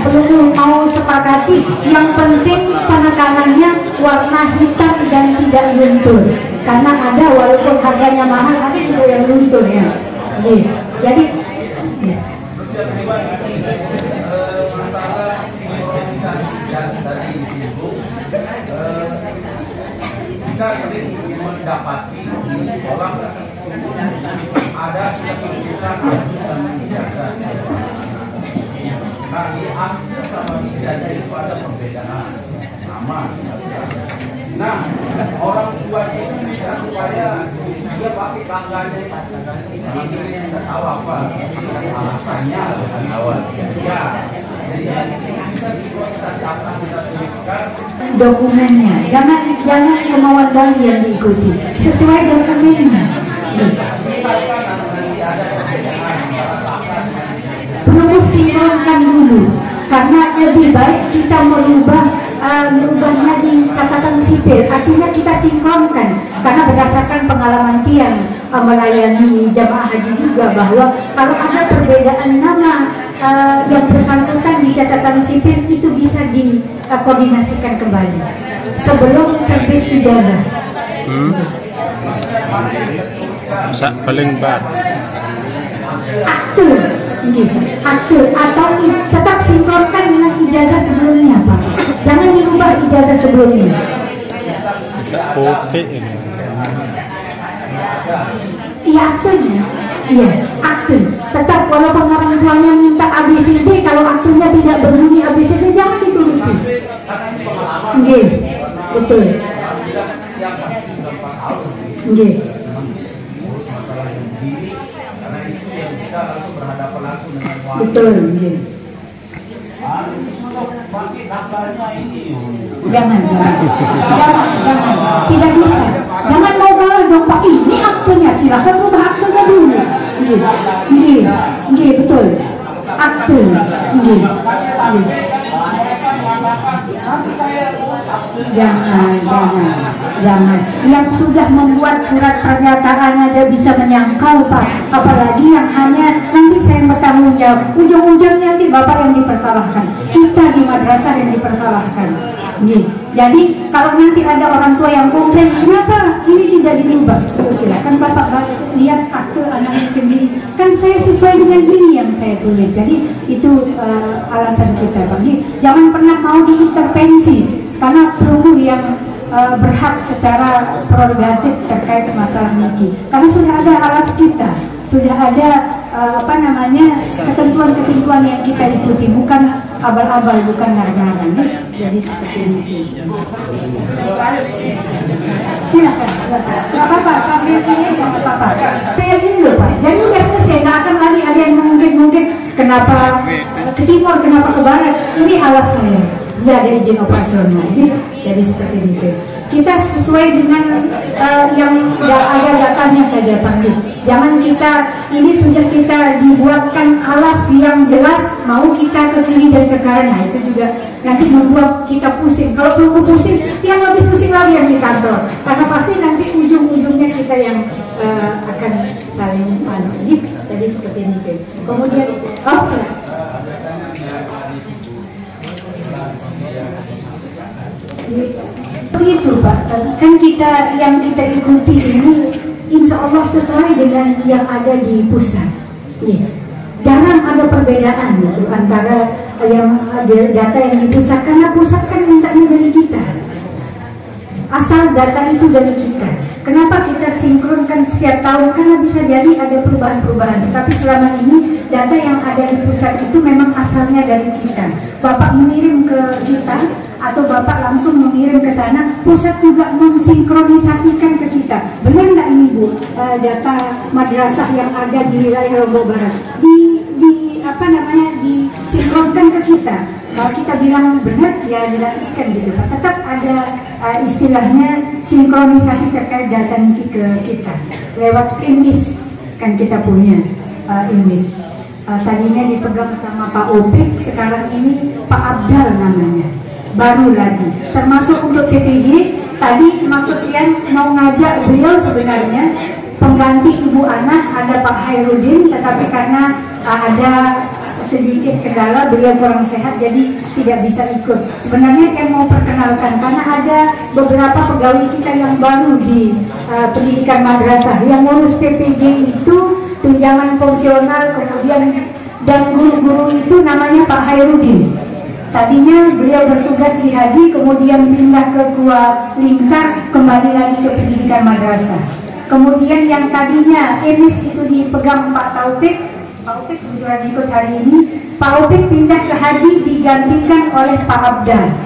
Perlu mau sepakati, yang penting tanda tangannya warna hitam dan tidak luntur. Karena ada walaupun harganya mahal, ada juga yang luntur ya. Jadi masalah sinkronisasi dari disinggung, kita sering mendapati di sekolah ada yang menunjukkan akte sama ijazah. Nah, di akte sama ijazah itu ada perbedaan nama. Nah, orang tua itu bisa supaya dia pakai tangganya, bisa tahu apa alasannya dari awal. Ya, jadi kita sinkronisasi apa kita tuliskan dokumennya, jangan kemauan Bali yang diikuti, sesuai dokumennya. Misalkan nanti ada perbedaan Perlu sinkronkan dulu, karena lebih baik kita merubahnya di catatan sipil. Artinya kita sinkronkan, karena berdasarkan pengalaman Tian melayani jamaah haji juga, bahwa kalau ada perbedaan nama yang bersangkutan di catatan sipil itu bisa dikoordinasikan kembali sebelum terbit ijazah. Paling bad akte atau tetap sinkronkan dengan ijazah sebelumnya, Pak. Jangan dirubah ijazah sebelumnya. Iya, aktenya. Iya, akte. Tetap walaupun orang tuanya minta ABCD, kalau aktenya tidak berbunyi ABCD jangan dituruti. Nggih. Betul. Nggih. Betul. Jangan. Tidak bisa. Jangan mau gaul dong Pak, ini aktenya, silahkan rubah aktenya dulu. Nggih, betul. Akte, nggih. Jangan. Yang sudah membuat surat pernyataannya dia bisa menyangkal Pak, apalagi yang hanya nanti saya bertanggung jawab. Ujung-ujungnya nanti Bapak yang dipersalahkan, kita di madrasah yang dipersalahkan. Nih, jadi kalau nanti ada orang tua yang komplain, kenapa ini tidak dirubah? Silakan Bapak lihat akte anaknya sendiri. Kan saya sesuai dengan ini yang saya tulis. Jadi itu alasan kita Pak. Jangan pernah mau diintervensi. Karena perlu yang berhak secara prerogatif terkait masalah niki. Karena sudah ada alas kita, sudah ada ketentuan-ketentuan yang kita ikuti, bukan abal-abal, bukan ngarang-ngarang. Jadi seperti itu. Silakan, nggak apa-apa, sambil ini nggak apa-apa. Saya dulu Pak, jadi udah selesai, nggak akan lagi ada yang mungkin kenapa ke timur, kenapa ke barat. Ini alas saya. Tidak ada izin operasional, jadi seperti itu. Kita sesuai dengan yang ada datanya saja Pak. Jangan ini sudah kita dibuatkan alas yang jelas, mau kita ke kiri dan ke kanan. Nah, itu juga nanti membuat kita pusing. Kalau belum pusing, yang lebih pusing lagi yang di kantor. Karena pasti nanti ujung-ujungnya kita yang akan saling panik. Jadi seperti itu. Kemudian, silakan. Begitu Pak, kan yang kita ikuti ini insya Allah sesuai dengan yang ada di pusat. Jarang ada perbedaan gitu antara data yang di pusat, karena pusat kan mintanya dari kita. Asal data itu dari kita. Kenapa kita sinkronkan setiap tahun? Karena bisa jadi ada perubahan-perubahan. Tetapi selama ini data yang ada di pusat itu memang asalnya dari kita. Bapak mengirim ke kita atau Bapak langsung mengirim ke sana, pusat juga mensinkronisasikan ke kita. Benar nggak ini Bu? Data madrasah yang ada di wilayah Lombok Barat disinkronkan ke kita. Kalau kita bilang benar, ya dilakukan gitu Pak. Tetap ada istilahnya sinkronisasi terkait data niki ke kita lewat IMIS, kan kita punya IMIS. Tadinya dipegang sama Pak Opik, sekarang ini Pak Abdal namanya, baru lagi. Termasuk untuk TPG, tadi maksud Rian mau ngajak beliau sebenarnya pengganti Ibu Ana, ada Pak Hairudin, tetapi karena ada sedikit kendala, beliau kurang sehat jadi tidak bisa ikut. Sebenarnya yang mau perkenalkan, karena ada beberapa pegawai kita yang baru di pendidikan madrasah yang ngurus PPG itu tunjangan fungsional, kemudian dan guru-guru itu namanya Pak Hairudin. Tadinya beliau bertugas di haji, kemudian pindah ke Kualingsar, kembali lagi ke pendidikan madrasah. Kemudian yang tadinya EMIS itu dipegang Pak Taufik kebetulan ikut hari ini. Pak Taufik pindah ke haji, digantikan oleh Pak Abdal.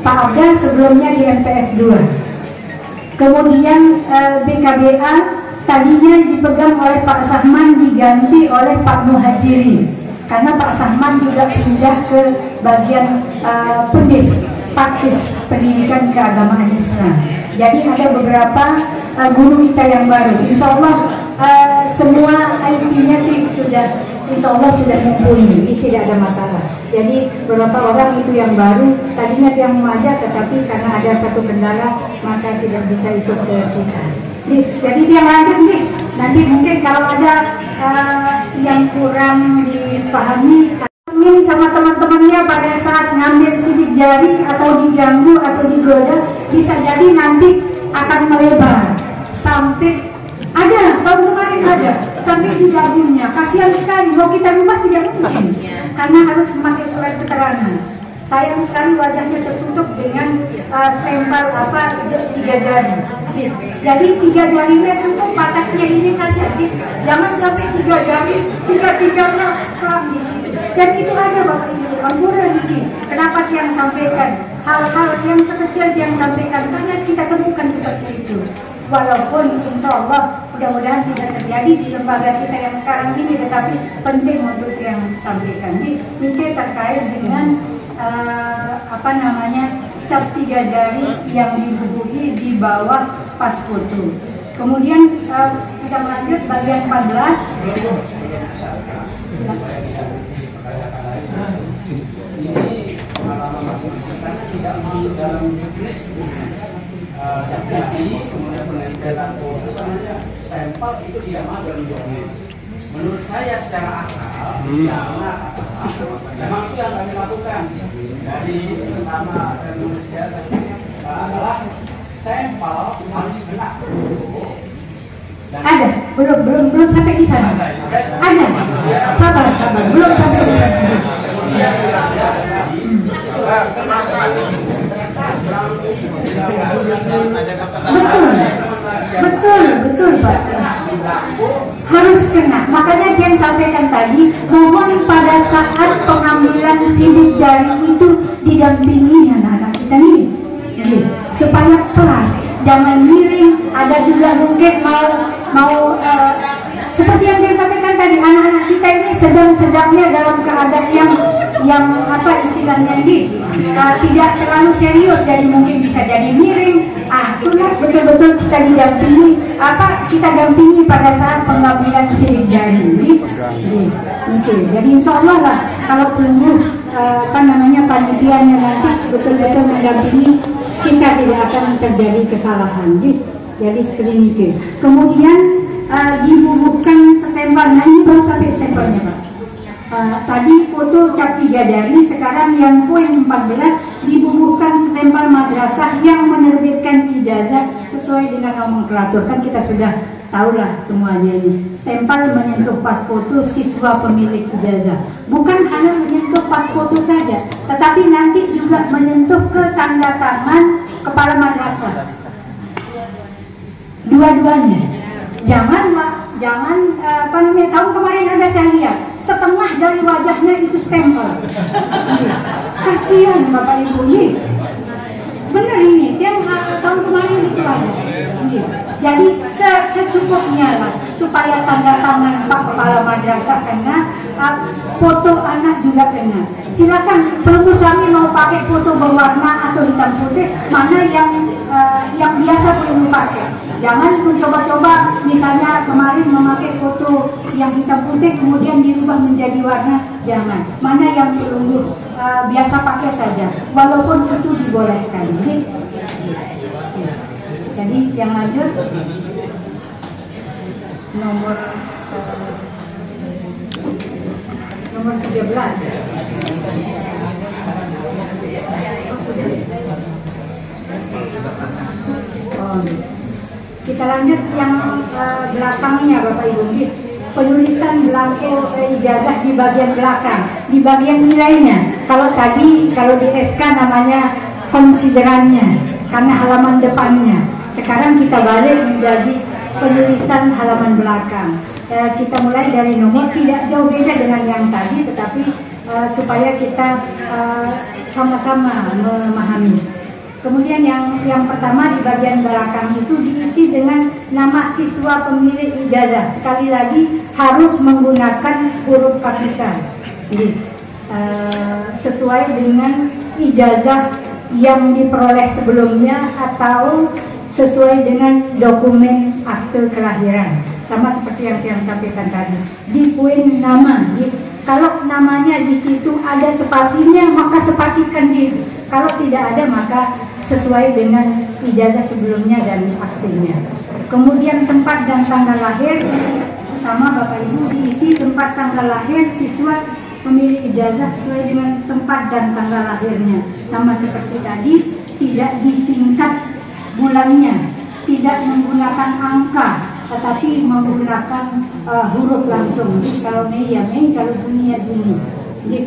Pak Abdal sebelumnya di MCS 2. Kemudian BKBA tadinya dipegang oleh Pak Sahman, diganti oleh Pak Muhajirin. Karena Pak Sahman juga pindah ke bagian Pakis, pendidikan keagamaan Islam. Jadi ada beberapa guru kita yang baru. Insya Allah semua IT-nya sih sudah, insya Allah sudah mumpuni, tidak ada masalah. Jadi beberapa orang itu yang baru, tadinya yang mengajak, tetapi karena ada satu kendala maka tidak bisa ikut ke kita. Jadi dia lanjut nih. Nanti mungkin kalau ada yang kurang dipahami, sama teman-temannya pada saat ngambil sidik jari atau diganggu atau digoda, bisa jadi nanti akan melebar sampai ada tahun kemarin ada sampai di dagunya. Kasihan sekali, mau kita rumah tidak mungkin karena harus memakai surat keterangan. Sayang sekali wajahnya tertutup dengan stempel 3 jari. Jadi 3 jarinya cukup batasnya ini saja. Jangan sampai 3 jari, 3-3-nya kelam di situ. Dan itu aja Bapak Ibu, Ampura dikit. Kenapa yang sampaikan hal-hal yang sekecil yang sampaikan, karena kita temukan seperti itu. Walaupun insya Allah mudah-mudahan tidak terjadi di lembaga kita yang sekarang ini, tetapi penting untuk yang sampaikan. Ini terkait dengan cap 3 jari yang dihubungi di bawah pas foto. Kemudian kita lanjut bagian 14. Tidak masuk dalam juknis kemudian penelitian itu sampel itu tidak masuk dalam juknis. Menurut saya secara akal memang itu yang kami lakukan. Jadi pertama saya menulis adalah sampel harus kena. Ada, belum sampai di sana. Ada, sabar, belum sampai di sana. Betul Pak. Harus kena. Makanya dia sampaikan tadi, mohon pada saat pengambilan sidik jari itu didampingi anak-anak kita nih, supaya pas, jangan miring. Ada juga mungkin mau seperti yang dia sampaikan tadi, anak-anak kita ini sedang-sedangnya dalam keadaan yang apa istilahnya ini tidak terlalu serius, jadi mungkin bisa jadi miring. Tunas betul-betul kita didampingi, kita dampingi pada saat pengambilan sidik jari. Jadi insya Allah lah kalau pelungguh panitianya nanti betul-betul mendampingi, kita tidak akan terjadi kesalahan. Jadi seperti itu. Kemudian dibubuhkan stempel. Nah ini baru sampai stempelnya Pak. Tadi foto cap 3 jari, sekarang yang poin 14 dibubuhkan stempel madrasah yang menerbitkan ijazah sesuai dengan nomenklatur. Kan kita sudah tahulah semuanya ini. Stempel menyentuh pas foto siswa pemilik ijazah. Bukan hanya menyentuh pas foto saja, tetapi nanti juga menyentuh ke tanda tangan kepala madrasah. Dua-duanya. Jangan tahun kemarin ada saya lihat setengah dari wajahnya itu stempel. Kasihan Bapak Ibu nih. Benar ini, yang tahun kemarin itu ada. Jadi secukupnya lah supaya tanda tangan Pak Kepala Madrasah kena, foto anak juga kena. Silakan pelungguh suami mau pakai foto berwarna atau hitam putih, mana yang biasa pelungguh pakai. Jangan mencoba-coba misalnya kemarin memakai foto yang hitam putih kemudian dirubah menjadi warna, jangan. Mana yang pelungguh biasa pakai saja, walaupun itu dibolehkan. Jadi yang lanjut nomor 13. Kita lanjut yang belakangnya Bapak Ibu. Penulisan belangko ijazah di bagian belakang, di bagian nilainya. Kalau di SK namanya konsiderannya karena halaman depannya. Sekarang kita balik menjadi penulisan halaman belakang. Kita mulai dari nomor, tidak jauh beda dengan yang tadi, tetapi supaya kita sama-sama memahami. Kemudian yang pertama di bagian belakang itu diisi dengan nama siswa pemilik ijazah. Sekali lagi harus menggunakan huruf kapital. Jadi, sesuai dengan ijazah yang diperoleh sebelumnya atau sesuai dengan dokumen akte kelahiran. Sama seperti yang saya sampaikan tadi. Di poin nama, kalau namanya di situ ada spasinya maka spasikan di. Kalau tidak ada maka sesuai dengan ijazah sebelumnya dan aktenya. Kemudian tempat dan tanggal lahir sama Bapak Ibu, diisi tempat tanggal lahir siswa pemilik ijazah sesuai dengan tempat dan tanggal lahirnya. Sama seperti tadi, tidak disingkat bulannya, tidak menggunakan angka, tetapi menggunakan huruf langsung. Jadi kalau Mei ya Mei, kalau Juni ya Juni. Jadi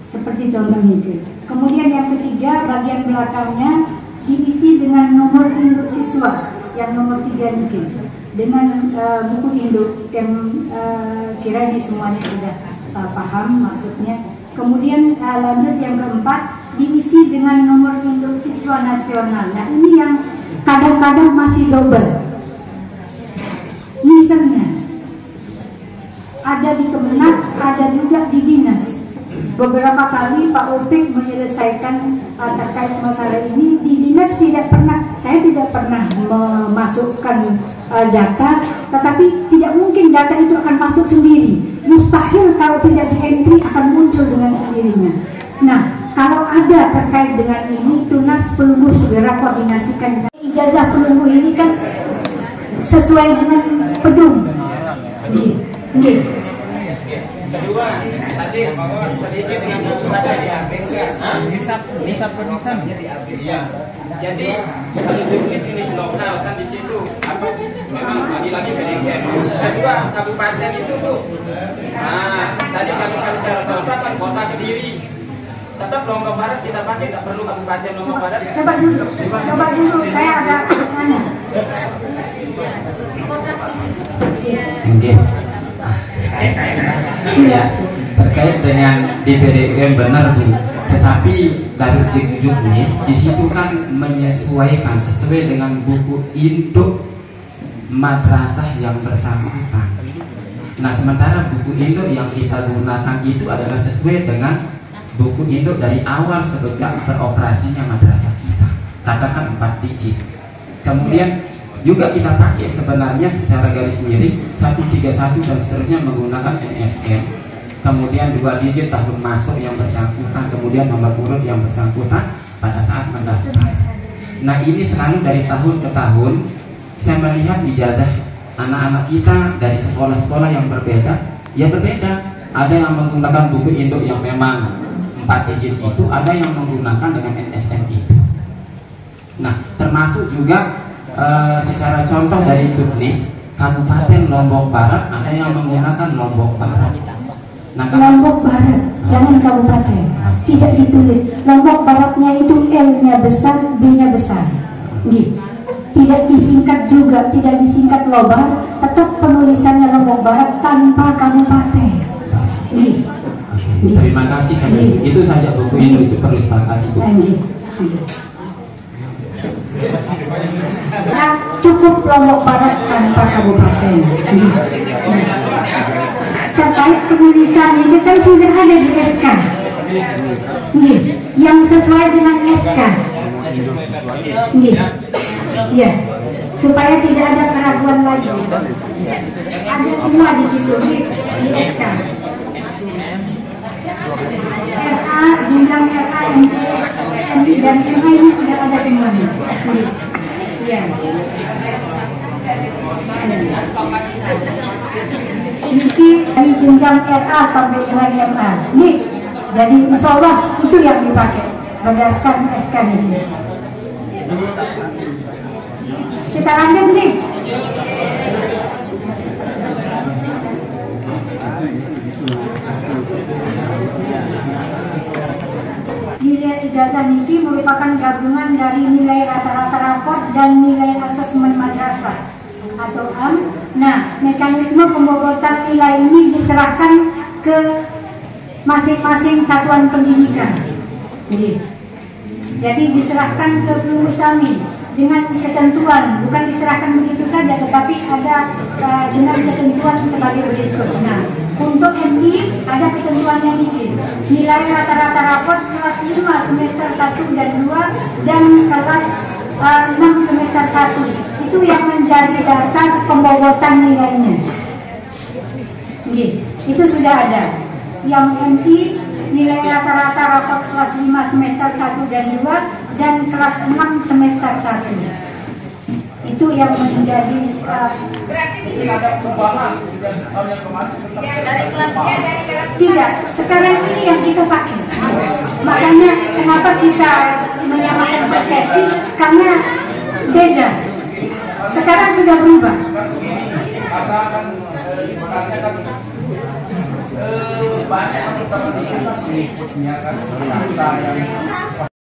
seperti contoh itu. Kemudian yang ketiga, bagian belakangnya diisi dengan nomor induk siswa yang nomor 3 ini, dengan buku induk yang kira ini semuanya sudah paham maksudnya. Kemudian lanjut yang keempat, diisi dengan nomor induk siswa nasional. Nah ini yang kadang-kadang masih double. Misalnya ada di Kemenak, ada juga di dinas. beberapa kali Pak Opik menyelesaikan terkait masalah ini di dinas saya tidak pernah memasukkan data, tetapi tidak mungkin data itu akan masuk sendiri. Mustahil kalau tidak di entry akan muncul dengan sendirinya. Nah, kalau ada terkait dengan ini, Tunas perlu segera koordinasikan. Ijazah penunggu ini kan sesuai dengan pedung. Kedua, tadi dengan ada ya nisab penisan. Iya. Jadi kalau tulis ini lokal kan di situ apa memang lagi-lagi PDKM. Kedua, kabupaten itu Bu. Nah, tadi kami secara contoh kan kota Kediri. Tetap Lombok Barat kita pakai, nggak perlu kabupaten Lombok Barat. Coba dulu, saya ada sana. Ya, terkait dengan DPDM benar Bu, tetapi dari juknis di situ kan menyesuaikan sesuai dengan buku induk madrasah yang bersangkutan. Nah, sementara buku induk yang kita gunakan itu adalah sesuai dengan buku induk dari awal sejak beroperasinya madrasah kita, katakan 4 digit. Kemudian juga kita pakai sebenarnya secara garis miring 131 dan seterusnya menggunakan NSN, kemudian 2 digit tahun masuk yang bersangkutan, kemudian nomor urut yang bersangkutan pada saat mendaftar. Nah, ini selalu dari tahun ke tahun saya melihat ijazah anak-anak kita dari sekolah-sekolah yang berbeda, ya berbeda. Ada yang menggunakan buku induk yang memang 4 digit itu, ada yang menggunakan dengan NSN itu. Nah, termasuk juga secara contoh dari juknis Kabupaten Lombok Barat ada yang menggunakan Lombok Barat. Nah, Lombok Barat, jangan kabupaten. Tidak ditulis. Lombok Baratnya itu L-nya besar, B-nya besar. Gitu. Tidak disingkat juga, tidak disingkat Lobar, tetap penulisannya Lombok Barat tanpa kabupaten. Gitu. Terima kasih kami. Itu saja buku itu perlu sepakati. Nah, cukup Lombok Barat tanpa kabupaten. Terkait penulisan ini kan sudah ada di SK. Yang sesuai dengan SK. Ya, supaya tidak ada keraguan lagi. Ada semua di situ di SK. RA, jenjang RA, MI dan MA ini sudah ada semuanya. Ya. Ini dari jenjang RA sampai dengan MA. Nih, jadi insya Allah itu yang dipakai berdasarkan SK ini. Kita lanjut nih. Nilai ijazah niji merupakan gabungan dari nilai rata-rata raport dan nilai asesmen madrasah atau AM. Nah, mekanisme pembobotan nilai ini diserahkan ke masing-masing satuan pendidikan. Jadi diserahkan ke Pelusami dengan ketentuan, bukan diserahkan begitu saja, tetapi ada dengan ketentuan sebagai berikut. Nah, untuk MI ada ketentuan yang dikit. Nilai rata-rata raport kelas 5 semester 1 dan 2 dan kelas 6 semester 1. Itu yang menjadi dasar pembobotan nilainya. Itu sudah ada. Yang MI nilai rata-rata raport kelas 5 semester 1 dan 2 dan kelas 6 semester 1. Itu yang menjadi tidak ada perubahan dari tahun yang kemarin. Dari kelasnya tidak, sekarang ini yang kita pakai. Makanya kenapa kita menyamakan persepsi, karena beda. Sekarang sudah berubah. Karena kan sebenarnya kan banyak yang